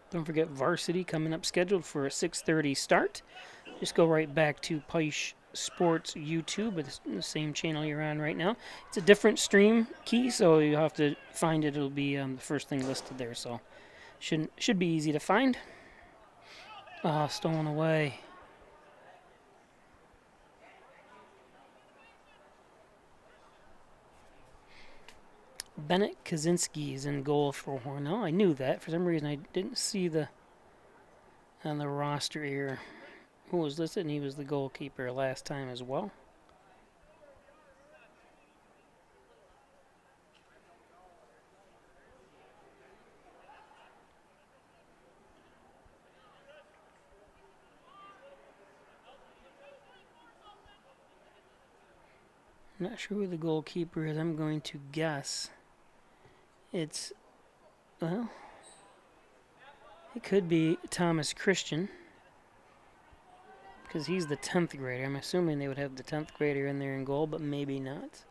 Don't forget varsity coming up, scheduled for a 6:30 start. Just go right back to Peisch Sports YouTube, it's the same channel you're on right now. It's a different stream key, so you have to find it. It'll be the first thing listed there, so should be easy to find. Stolen away. Bennett Kaczynski is in goal for Hornell. I knew that. For some reason, I didn't see on the roster here who was listed, and he was the goalkeeper last time as well. Not sure who the goalkeeper is. I'm going to guess it's, well, it could be Thomas Christian, because he's the 10th grader. I'm assuming they would have the 10th grader in there in goal, but maybe not.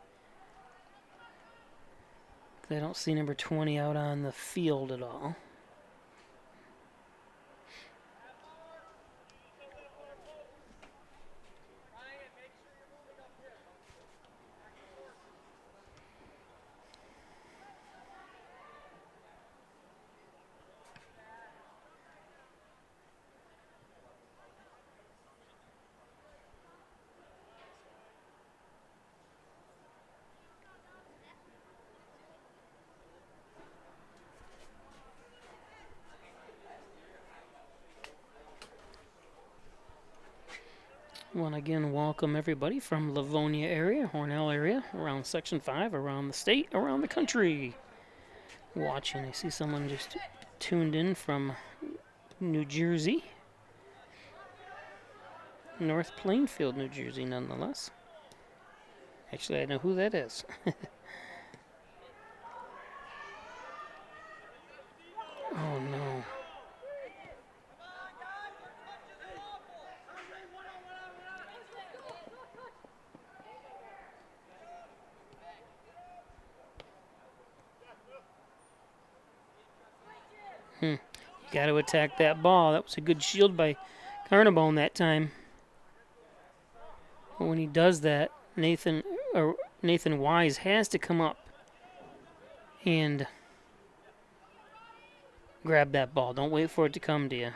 I don't see number 20 out on the field at all. Want to again welcome everybody from Livonia area, Hornell area, around Section 5, around the state, around the country. Watching, I see someone just tuned in from New Jersey. North Plainfield, New Jersey, nonetheless. Actually, I know who that is. Oh, no. You got to attack that ball. That was a good shield by Carnabone that time. But when he does that, Nathan Wise has to come up and grab that ball. Don't wait for it to come to you.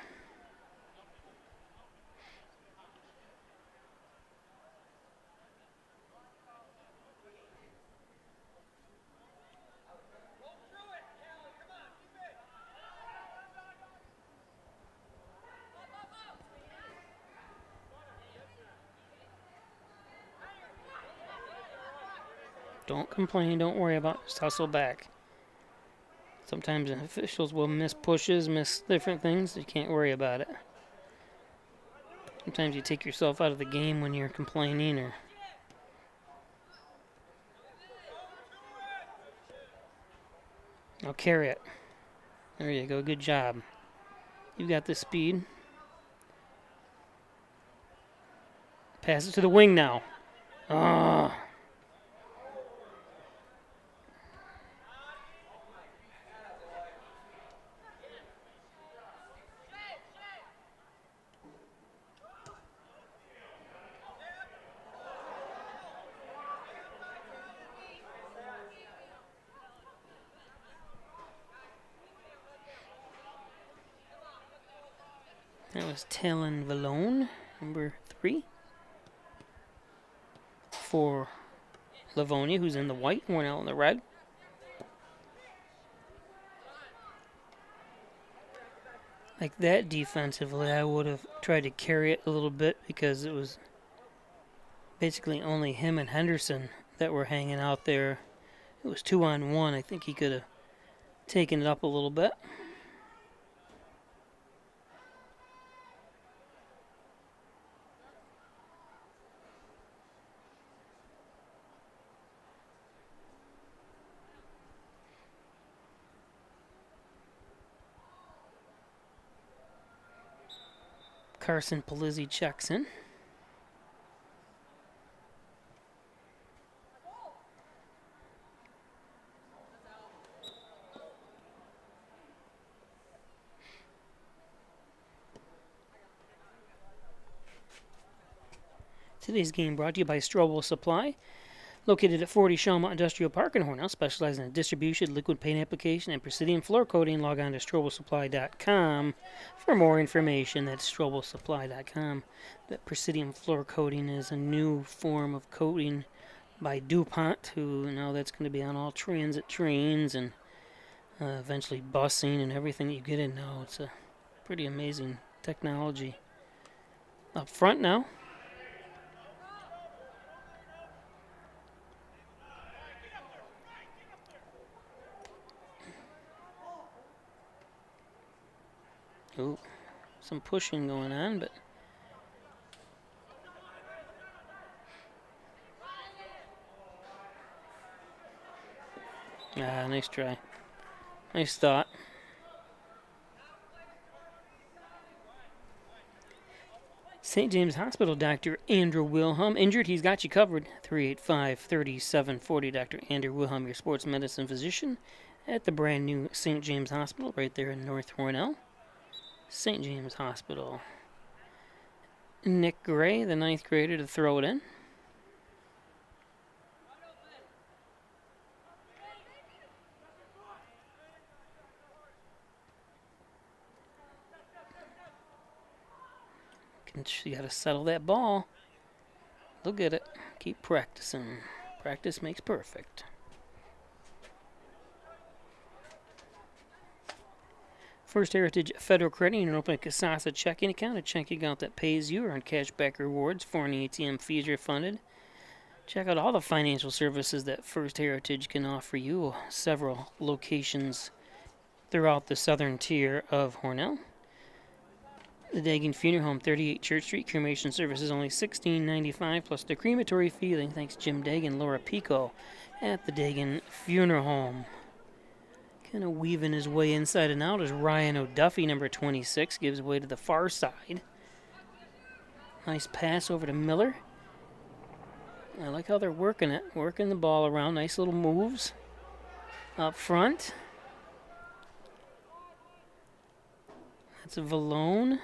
Don't complain, don't worry about it. Just hustle back. Sometimes officials will miss pushes, miss different things. You can't worry about it. Sometimes you take yourself out of the game when you're complaining or... Now carry it. There you go, good job. You've got the speed. Pass it to the wing now. Ah. That was Talon Valone, number 3. For Livonia, who's in the white, Hornell in the red. Like that defensively, I would have tried to carry it a little bit because it was basically only him and Henderson that were hanging out there. It was 2-on-1. I think he could have taken it up a little bit. Carson Polizzi checks in. Today's game brought to you by Strobel Supply, located at 40 Shawmut Industrial Park in Hornell, specializing in distribution, liquid paint application, and Presidium floor coating. Log on to strobelsupply.com for more information. That's strobelsupply.com. That Presidium floor coating is a new form of coating by DuPont, who now that's going to be on all transit trains and eventually busing and everything that you get in now. It's a pretty amazing technology. Up front now. Ooh, some pushing going on, but nice try. Nice thought. St. James Hospital, Dr. Andrew Wilhelm. Injured, he's got you covered. 385-3740. Dr. Andrew Wilhelm, your sports medicine physician at the brand new St. James Hospital right there in North Hornell. St. James Hospital. Nick Gray, the 9th grader, to throw it in. You got to settle that ball. Look at it. Keep practicing. Practice makes perfect. First Heritage Federal Credit Union open a Casasa checking account, a checking account that pays you, earn cashback rewards, foreign ATM fees refunded. Check out all the financial services that First Heritage can offer you. Several locations throughout the southern tier of Hornell. The Dagan Funeral Home, 38 Church Street. Cremation services only $16.95 plus the crematory fee. Thanks Jim Dagan, Laura Pico at the Dagan Funeral Home. Kind of weaving his way inside and out as Ryan O'Duffy, number 26, gives way to the far side. Nice pass over to Miller. I like how they're working it, working the ball around. Nice little moves up front. That's a Valone.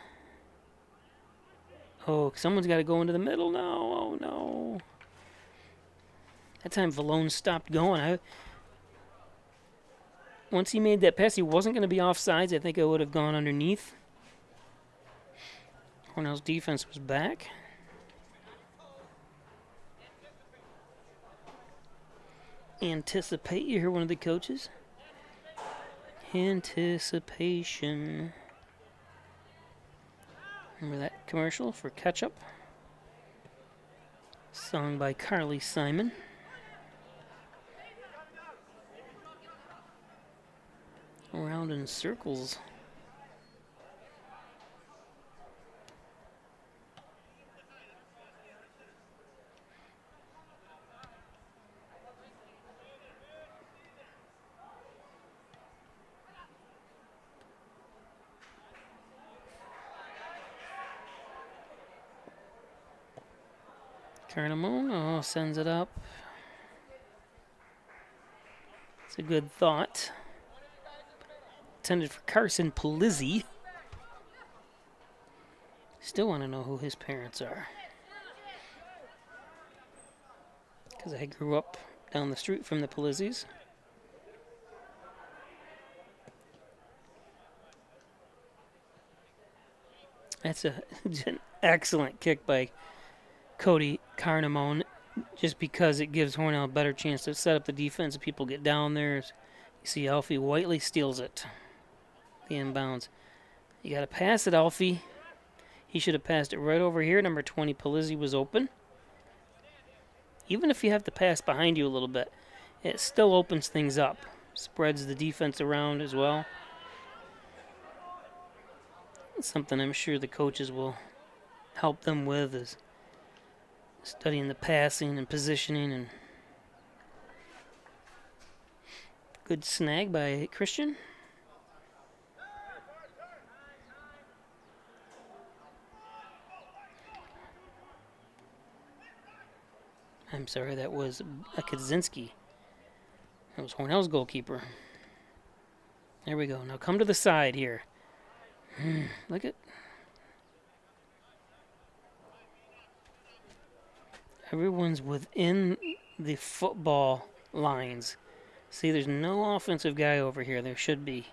Oh, someone's got to go into the middle now. Oh, no. That time Valone stopped going. Once he made that pass, he wasn't going to be offsides. I think I would have gone underneath. Hornell's defense was back. Anticipate, you hear one of the coaches. Anticipation. Remember that commercial for ketchup? Sung by Carly Simon. Around in circles. Carnamone, sends it up. It's a good thought. Intended for Carson Polizzi. Still want to know who his parents are. Because I grew up down the street from the Polizzis. That's an excellent kick by Cody Carnamone, just because it gives Hornell a better chance to set up the defense if people get down there. You see Alfie Whiteley steals it. The inbounds. You got to pass it, Alfie. He should have passed it right over here. Number 20, Palizzi, was open. Even if you have to pass behind you a little bit, it still opens things up. Spreads the defense around as well. Something I'm sure the coaches will help them with is studying the passing and positioning. And good snag by Christian. I'm sorry, that was a Kaczynski. That was Hornell's goalkeeper. There we go. Now come to the side here. Look at. Everyone's within the football lines. See, there's no offensive guy over here. There should be.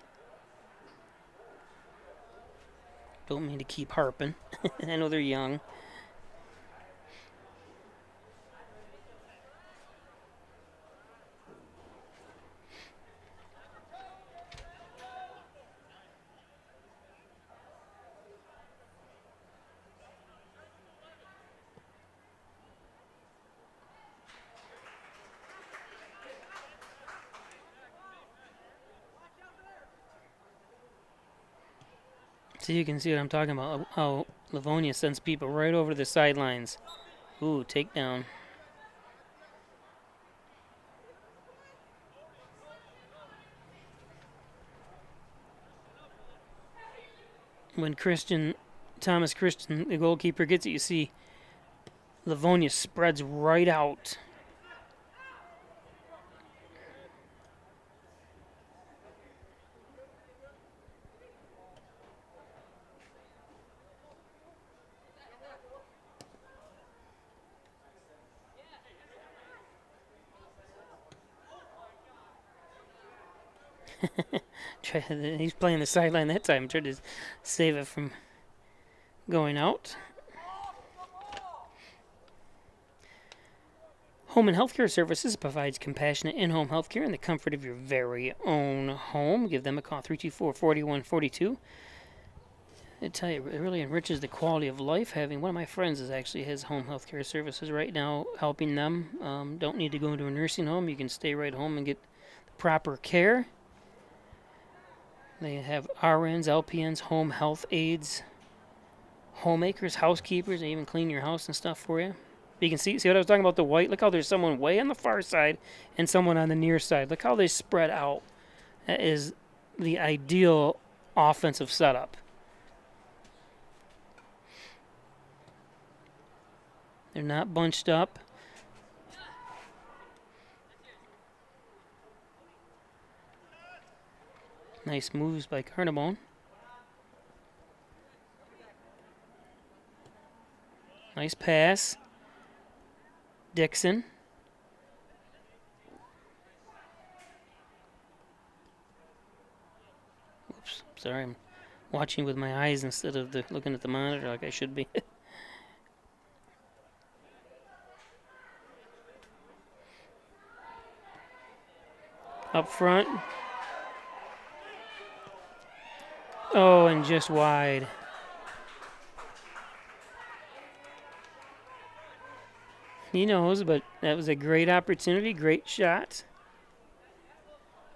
Don't mean to keep harping. I know they're young. So you can see what I'm talking about, how Livonia sends people right over to the sidelines. Ooh, takedown. When Thomas Christian, the goalkeeper, gets it, you see Livonia spreads right out. He's playing the sideline that time. Tried to save it from going out. Home and Healthcare Services provides compassionate in-home healthcare in the comfort of your very own home. Give them a call, 324-4142. I tell you, it really enriches the quality of life having. One of my friends has home healthcare services right now, helping them. Don't need to go into a nursing home. You can stay right home and get the proper care. They have RNs, LPNs, home health aides, homemakers, housekeepers. They even clean your house and stuff for you. You can see what I was talking about, the white. Look how there's someone way on the far side and someone on the near side. Look how they spread out. That is the ideal offensive setup. They're not bunched up. Nice moves by Carnamone. Nice pass. Dixon. Oops, sorry, I'm watching with my eyes instead of looking at the monitor like I should be. Up front. Oh, and just wide. He knows, but that was a great opportunity, great shot.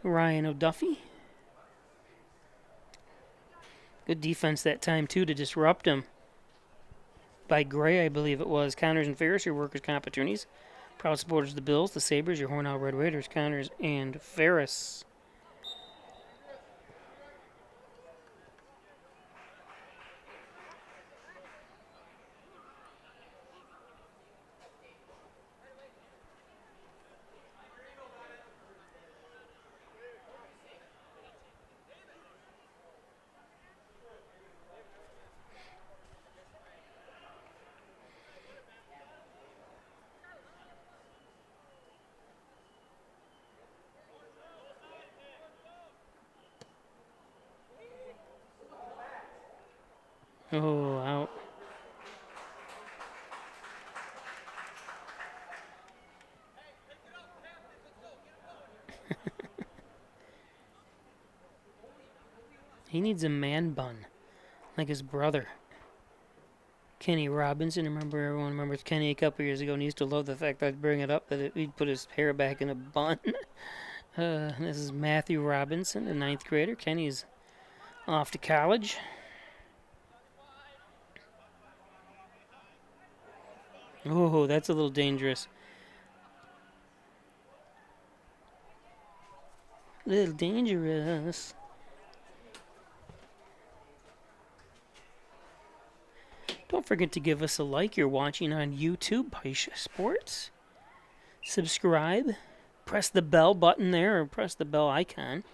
Ryan O'Duffy. Good defense that time, too, to disrupt him. By Gray, I believe it was. Connors and Ferris, your workers' comp attorneys. Proud supporters of the Bills, the Sabres, your Hornell Red Raiders, Connors and Ferris. Oh, He needs a man bun, like his brother. Kenny Robinson, everyone remembers Kenny a couple years ago, and he used to love the fact that I'd bring it up, that he'd put his hair back in a bun. This is Matthew Robinson, the 9th grader. Kenny's off to college. Oh, that's a little dangerous. A little dangerous. Don't forget to give us a like. You're watching on YouTube, Paish Sports. Subscribe. Press the bell button there, or press the bell icon,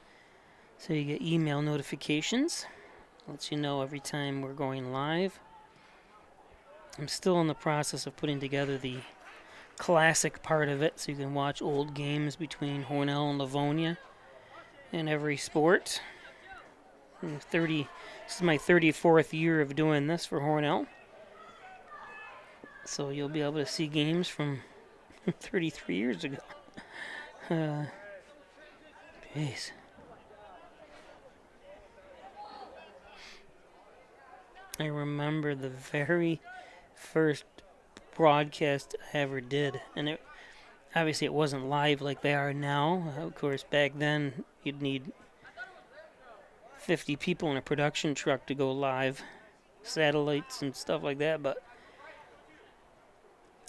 so you get email notifications. Lets you know every time we're going live. I'm still in the process of putting together the classic part of it, so you can watch old games between Hornell and Livonia in every sport. This is my 34th year of doing this for Hornell. So you'll be able to see games from 33 years ago. Jeez. I remember the very first broadcast I ever did, and obviously it wasn't live like they are now. Of course, back then you'd need 50 people in a production truck to go live, satellites and stuff like that, but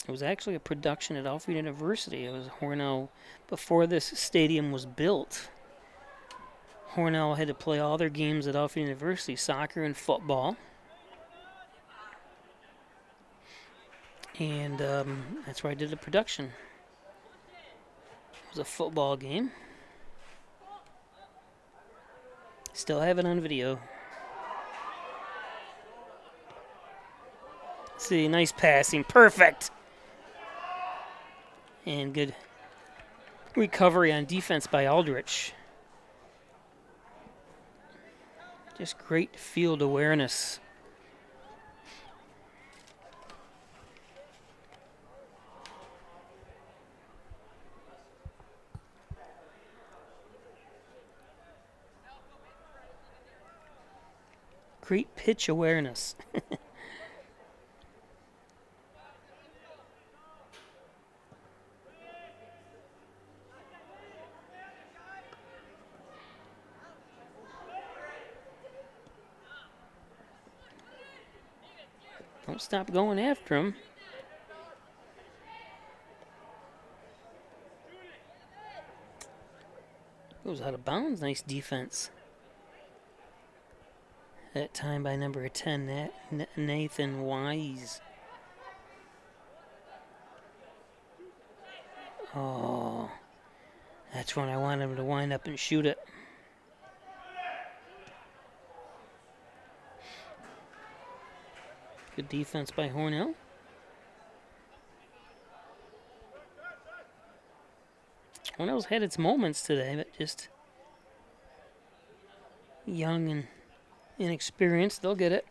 it was actually a production at Alfred University. It was Hornell. Before this stadium was built, Hornell had to play all their games at Alfred University, soccer and football. And that's where I did the production. It was a football game. Still have it on video. See, nice passing. Perfect. And good recovery on defense by Aldrich. Just great field awareness. Great pitch awareness. Don't stop going after him. Goes out of bounds. Nice defense. That time by number 10, Nathan Wise. Oh, that's when I want him to wind up and shoot it. Good defense by Hornell. Hornell's had its moments today, but just young and inexperienced. They'll get it.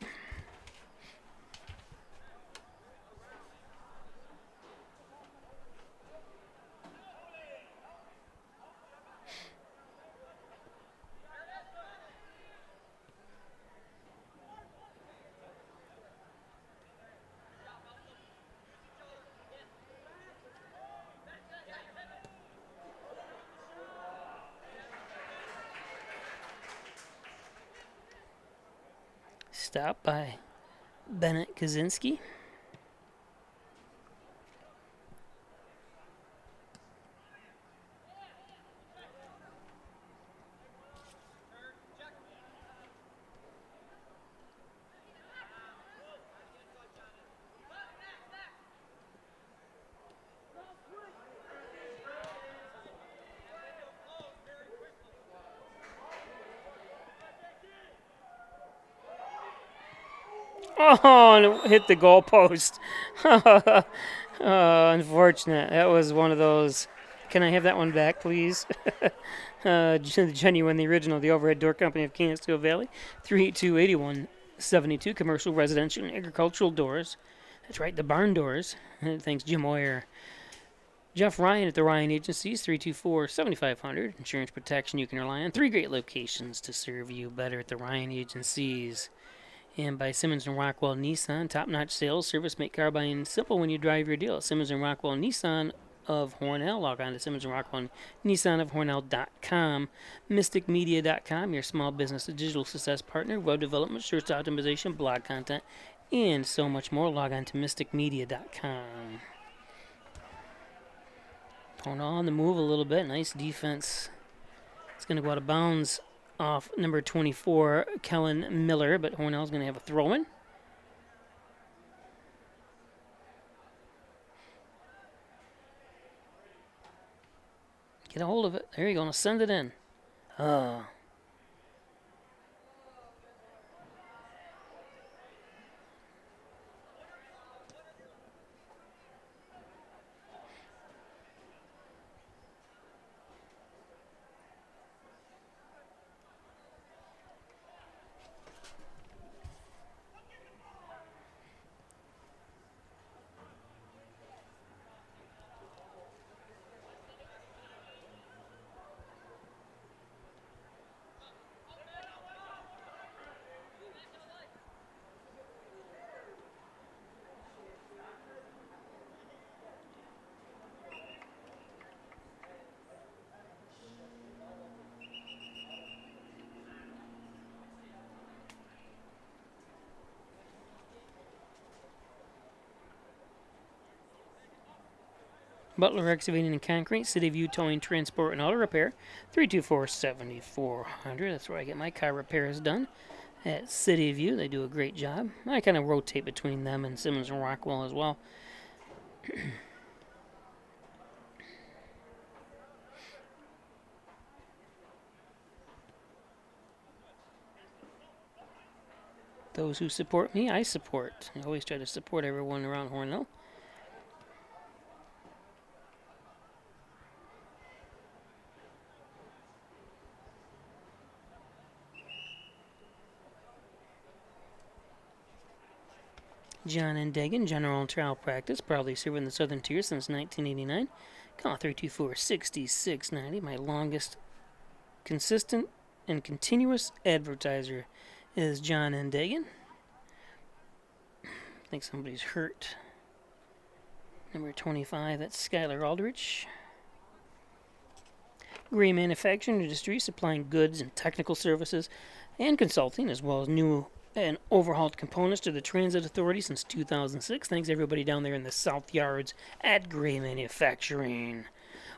Stop by Bennett Kaczynski. Oh, and it hit the goalpost. Unfortunate. That was one of those. Can I have that one back, please? Genuine, the original, the Overhead Door Company of Canasteel Valley. 382-8172, commercial, residential, and agricultural doors. That's right, the barn doors. Thanks, Jim Oyer. Jeff Ryan at the Ryan Agencies, 324-7500. Insurance protection you can rely on. 3 great locations to serve you better at the Ryan Agencies. And by Simmons & Rockwell Nissan, top-notch sales, service, make car buying simple when you drive your deal. Simmons & Rockwell Nissan of Hornell. Log on to Simmons & Rockwell Nissan of Hornell.com. MysticMedia.com, your small business digital success partner. Web development, search optimization, blog content, and so much more. Log on to MysticMedia.com. Hornell on the move a little bit. Nice defense. It's going to go out of bounds off number 24, Kellen Miller, but Hornell's going to have a throw-in. Get a hold of it. There you go. Now send it in. Butler Excavating and Concrete, City View Towing, Transport, and Auto Repair, 324-7400. That's where I get my car repairs done. At City View, they do a great job. I kind of rotate between them and Simmons & Rockwell as well. Those who support me, I support. I always try to support everyone around Hornell. John and Dagan, General and Trial Practice, proudly serving the Southern Tier since 1989. Call 324-6690. My longest consistent and continuous advertiser is John and Dagan. I think somebody's hurt. Number 25, that's Skylar Aldrich. Gray Manufacturing Industry, supplying goods and technical services and consulting, as well as new and overhauled components to the Transit Authority since 2006. Thanks everybody down there in the South Yards at Gray Manufacturing.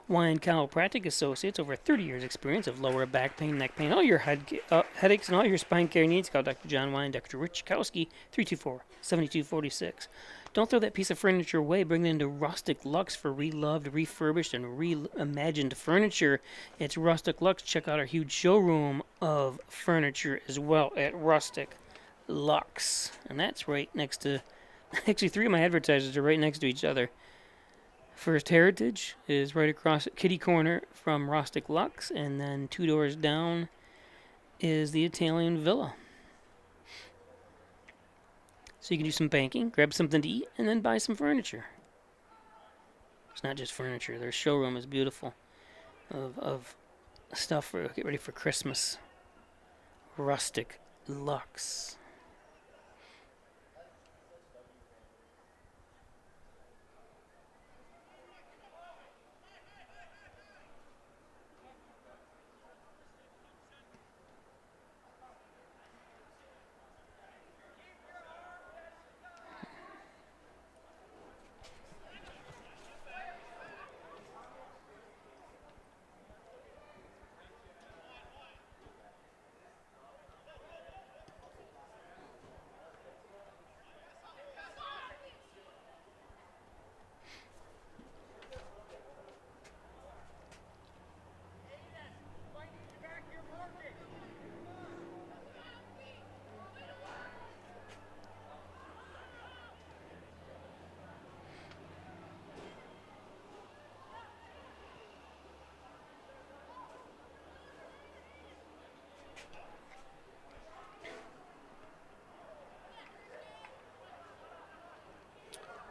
Wine Chiropractic Associates, over 30 years experience of lower back pain, neck pain, all your headaches and all your spine care needs. Call Dr. John Wine, Dr. Rich Kowski, 324-7246. Don't throw that piece of furniture away. Bring it into Rustic Lux for reloved, refurbished, and reimagined furniture. It's Rustic Lux. Check out our huge showroom of furniture as well at Rustic Lux. And that's right next to, actually 3 of my advertisers are right next to each other. First Heritage is right across at Kitty Corner from Rustic Lux, and then 2 doors down is the Italian Villa. So you can do some banking, grab something to eat, and then buy some furniture. It's not just furniture. Their showroom is beautiful of stuff for get ready for Christmas. Rustic Lux.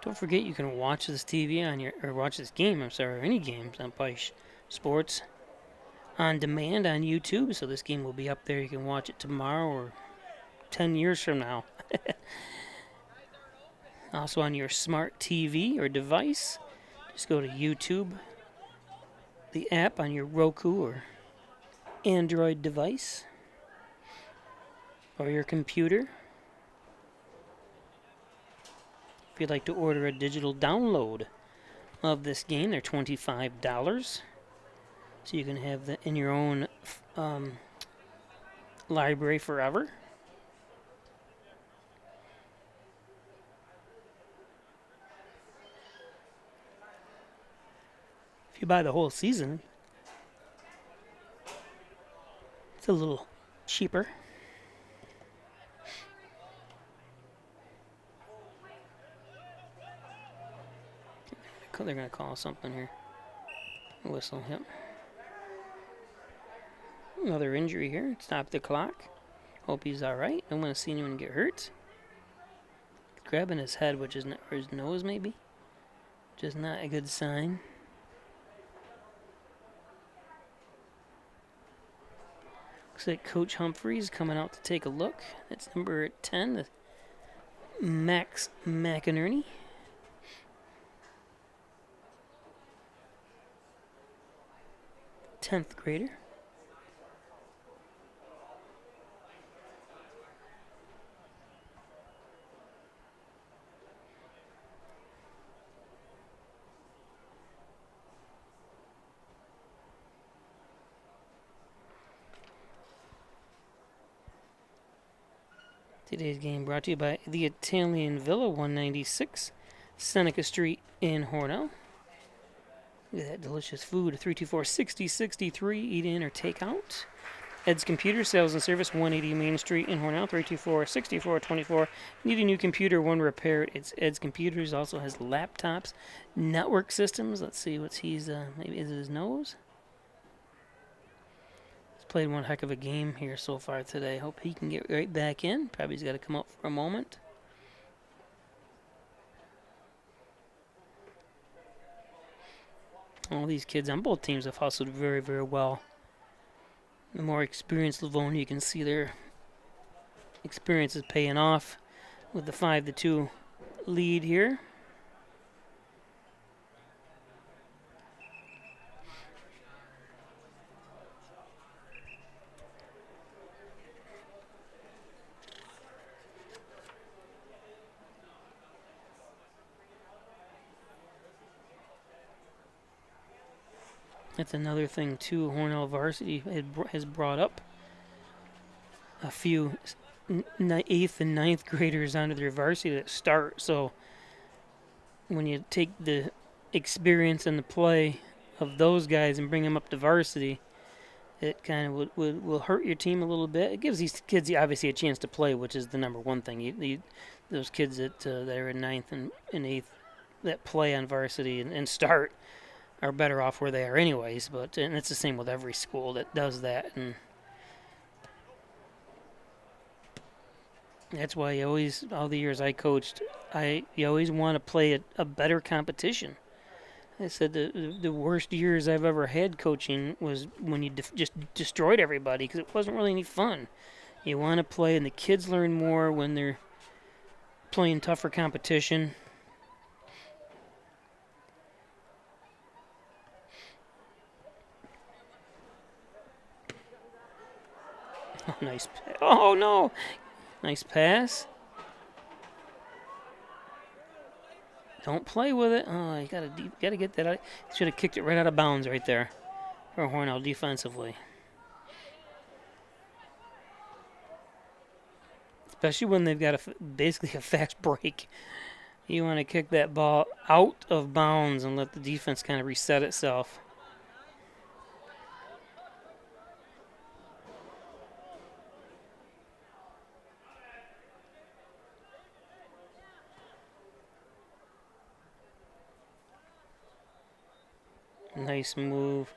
Don't forget you can watch this TV on watch this game, I'm sorry, or any games on Piche Sports on demand on YouTube. So this game will be up there. You can watch it tomorrow or 10 years from now. Also on your smart TV or device, just go to YouTube, the app on your Roku or Android device, or your computer. If you'd like to order a digital download of this game, they're $25. So you can have that in your own library forever. If you buy the whole season, it's a little cheaper. They're going to call something here. Whistle, yep. Another injury here. Stop the clock. Hope he's all right. Don't want to see anyone get hurt. Grabbing his head, which is not, or his nose maybe, which is not a good sign. Looks like Coach Humphreys coming out to take a look. That's number 10, Max McInerney. 10th grader. Today's game brought to you by the Italian Villa, 196 Seneca Street in Hornell. Look at that delicious food. 324-6063. Eat in or take out. Ed's Computer Sales and Service, 180 Main Street in Hornell. 324-6424. Need a new computer, one repair. It's Ed's Computers. Also has laptops, network systems. Let's see what he's maybe is it his nose. He's played one heck of a game here so far today. Hope he can get right back in. Probably he's got to come out for a moment. All these kids on both teams have hustled very, very well. The more experienced Livonia, you can see their experience is paying off with the 5-2 lead here. That's another thing, too, Hornell varsity has brought up a few 8th and 9th graders onto their varsity that start. So when you take the experience and the play of those guys and bring them up to varsity, it kind of will hurt your team a little bit. It gives these kids obviously a chance to play, which is the number one thing. Those kids that are in 9th and 8th that play on varsity and start are better off where they are anyways, and it's the same with every school that does that, and that's why you always, all the years I coached, you always want to play a better competition. I said the worst years I've ever had coaching was when you just destroyed everybody because it wasn't really any fun. You want to play, and the kids learn more when they're playing tougher competition. Oh, nice. Oh, no. Nice pass. Don't play with it. Oh, you gotta get that out. Should have kicked it right out of bounds right there for Hornell defensively. Especially when they've got basically a fast break. You want to kick that ball out of bounds and let the defense kind of reset itself. Nice move.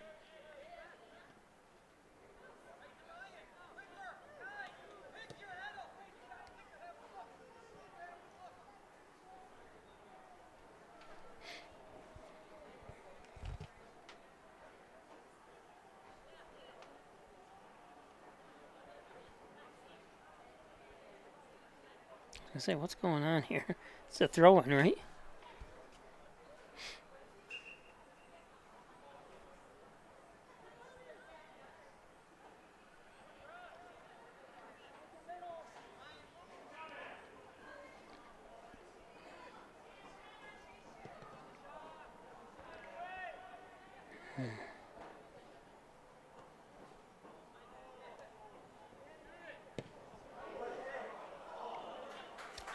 I say, what's going on here? It's a throw-in, right?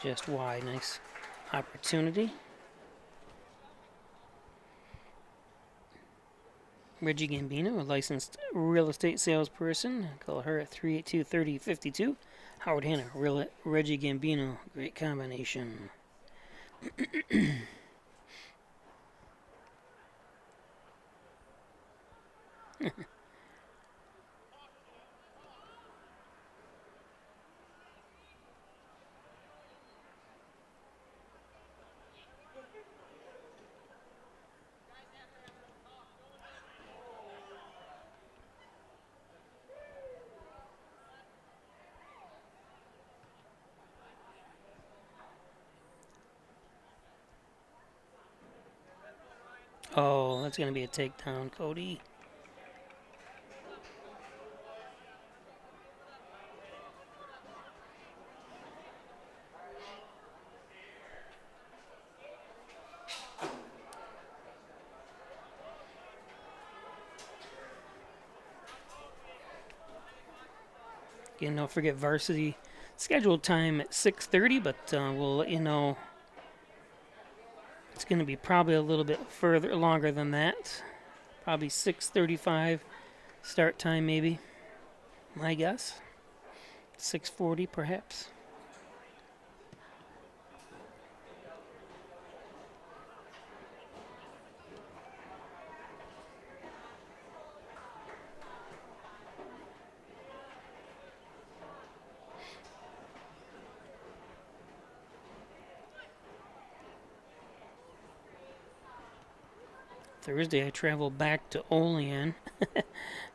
Just wide. Nice opportunity. Reggie Gambino, a licensed real estate salesperson. Call her at 382-3052. Howard Hanna, Reggie Gambino. Great combination. Oh, that's going to be a takedown, Cody. Again, don't forget varsity scheduled time at 6:30, but we'll let you know. It's going to be probably a little bit longer than that. Probably 6:35 start time, maybe. My guess. 6:40, perhaps. Thursday, I travel back to Olean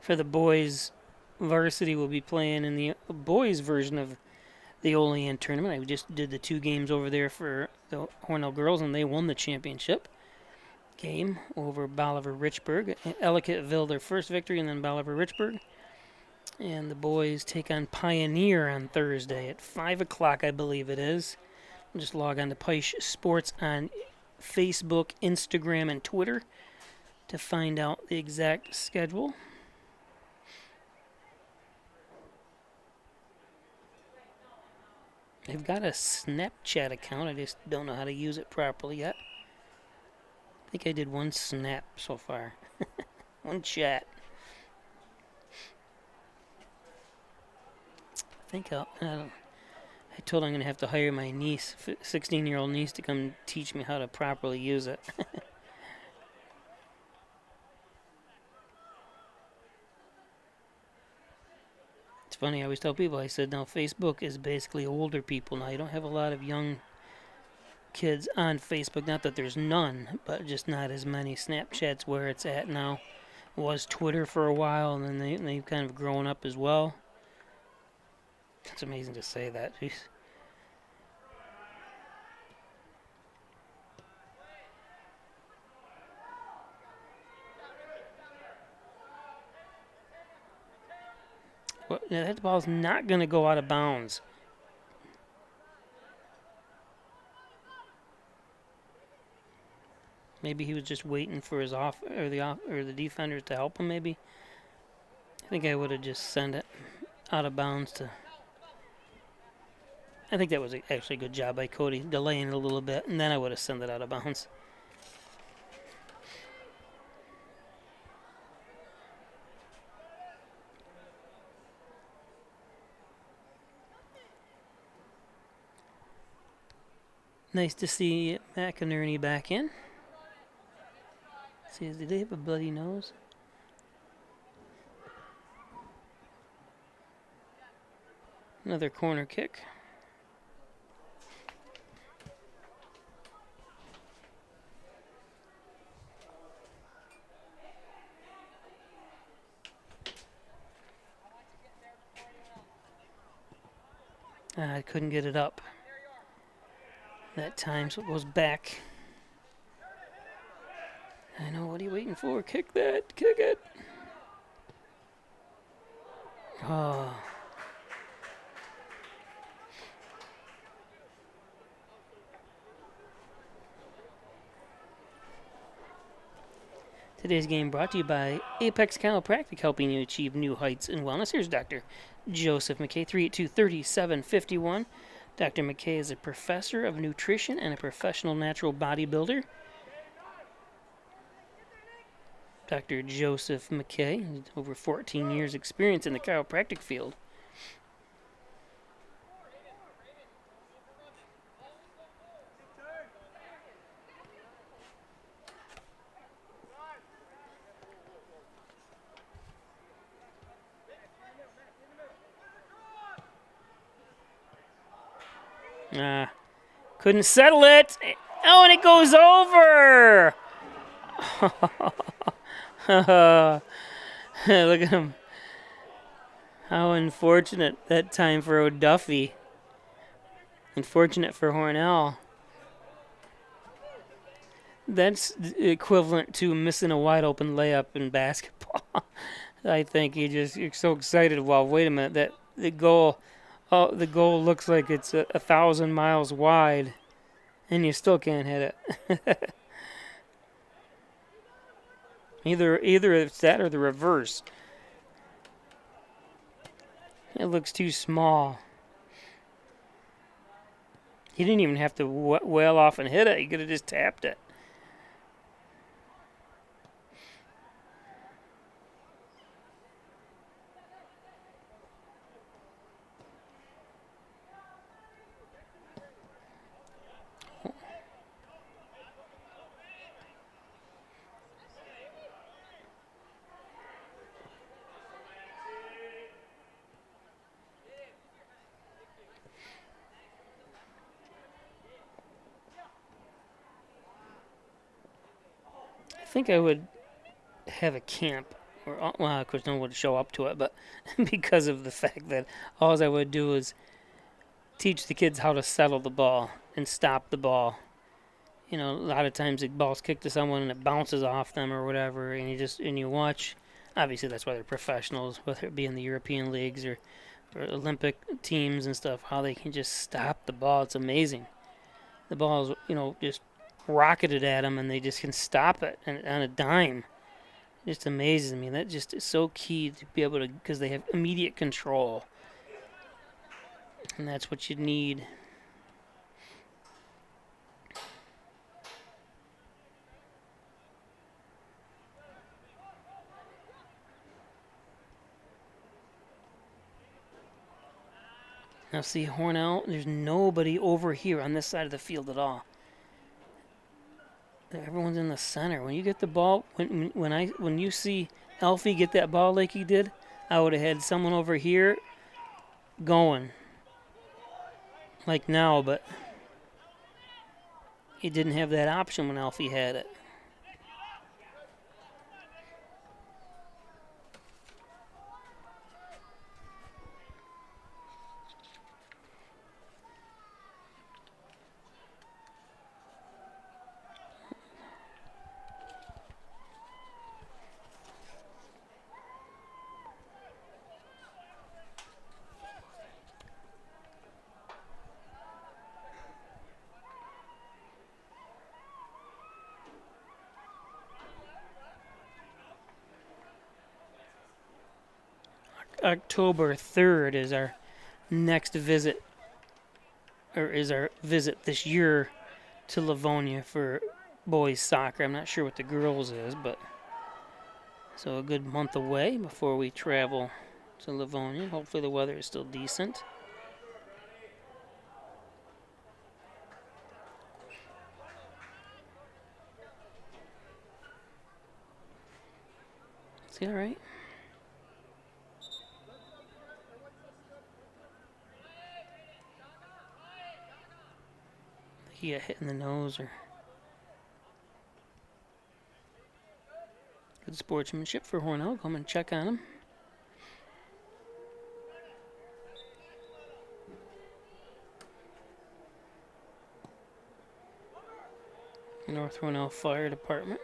for the boys. Varsity will be playing in the boys' version of the Olean tournament. I just did the 2 games over there for the Hornell girls, and they won the championship game over Bolivar Richburg. Ellicottville, their first victory, and then Bolivar Richburg. And the boys take on Pioneer on Thursday at 5 o'clock, I believe it is. Just log on to Peisch Sports on Facebook, Instagram, and Twitter to find out the exact schedule. They've got a Snapchat account. I just don't know how to use it properly yet. I think I did 1 snap so far. 1 chat. I think I told her I'm going to have to hire my niece, 16-year-old niece, to come teach me how to properly use it. It's funny, I always tell people, I said, now Facebook is basically older people now. You don't have a lot of young kids on Facebook. Not that there's none, but just not as many. Snapchat's where it's at now. It was Twitter for a while, and then they've kind of grown up as well. It's amazing to say that. Jeez. Well, yeah, that ball's not going to go out of bounds. Maybe he was just waiting for his the defenders to help him. Maybe. I think I would have just sent it out of bounds to. I think that was actually a good job by Cody, delaying it a little bit, and then I would have sent it out of bounds. Nice to see McInerney back in. See, did they have a bloody nose? Another corner kick. I couldn't get it up. that time, so it goes back. I know, what are you waiting for? Kick that, kick it. Oh. Today's game brought to you by Apex Chiropractic, helping you achieve new heights in wellness. Here's Dr. Joseph McKay, 382-3751. Dr. McKay is a professor of nutrition and a professional natural bodybuilder. Dr. Joseph McKay, over 14 years experience in the chiropractic field. Couldn't settle it. Oh, and it goes over. Look at him. How unfortunate that time for O'Duffy. Unfortunate for Hornell. That's equivalent to missing a wide open layup in basketball. I think you're so excited. Well, wait a minute. That the goal looks like it's 1,000 miles wide, and you still can't hit it. Either it's that or the reverse. It looks too small. He didn't even have to wail off and hit it. He could have just tapped it. I think I would have a camp, or well, of course, no one would show up to it, but because of the fact that all I would do is teach the kids how to settle the ball and stop the ball. You know, a lot of times the ball's kicked to someone and it bounces off them or whatever, and you watch. Obviously, that's why they're professionals, whether it be in the European leagues or Olympic teams and stuff. How they can just stop the ball, it's amazing. The ball's just rocketed at them, and they just can stop it on a dime. It just amazes me. That just is so key to be able to, because they have immediate control, and that's what you need. Now see, Hornell, there's nobody over here on this side of the field at all. Everyone's in the center. When you get the ball, when you see Elfie get that ball like he did, I would have had someone over here going like now, but he didn't have that option when Elfie had it. October 3rd is our next visit, or is our visit this year to Livonia for boys soccer. I'm not sure what the girls is, but so a good month away before we travel to Livonia. Hopefully the weather is still decent. Is he all right? He got hit in the nose, or good sportsmanship for Hornell. Come and check on him. North Hornell Fire Department.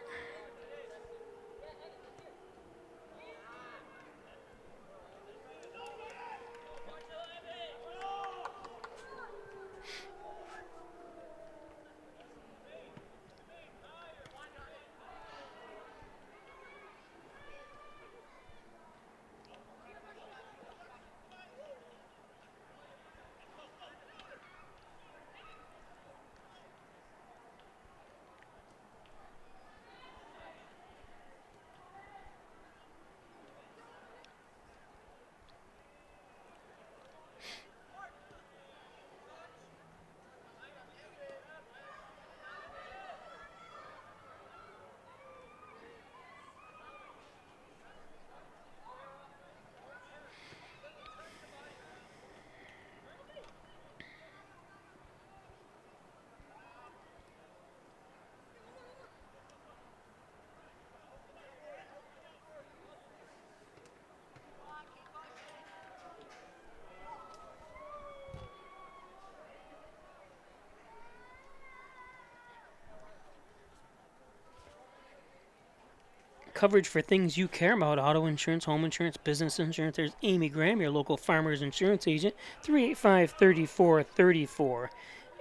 Coverage for things you care about: auto insurance, home insurance, business insurance. There's Amy Graham, your local farmer's insurance agent, 385-3434.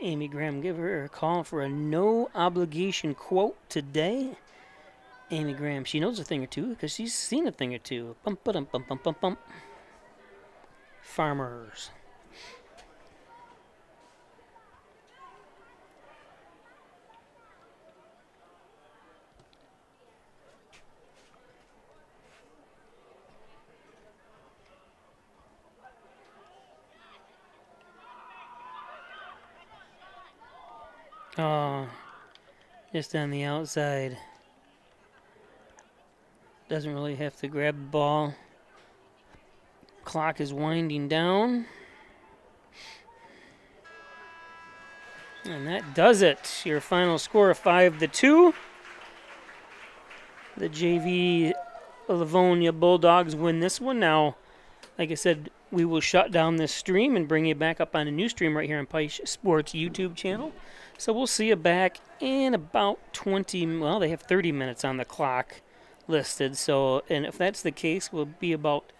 Amy Graham, give her a call for a no obligation quote today. Amy Graham, she knows a thing or two because she's seen a thing or two. Bum, ba-dum, bum, bum, bum, bum. Farmers. Oh, just on the outside. Doesn't really have to grab the ball. Clock is winding down. And that does it. Your final score of 5-2. The JV Livonia Bulldogs win this one. Now, like I said, we will shut down this stream and bring you back up on a new stream right here on Pike Sports YouTube channel. So we'll see you back in about 20, well, they have 30 minutes on the clock listed. So, and if that's the case, we'll be about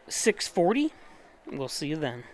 6:40. We'll see you then.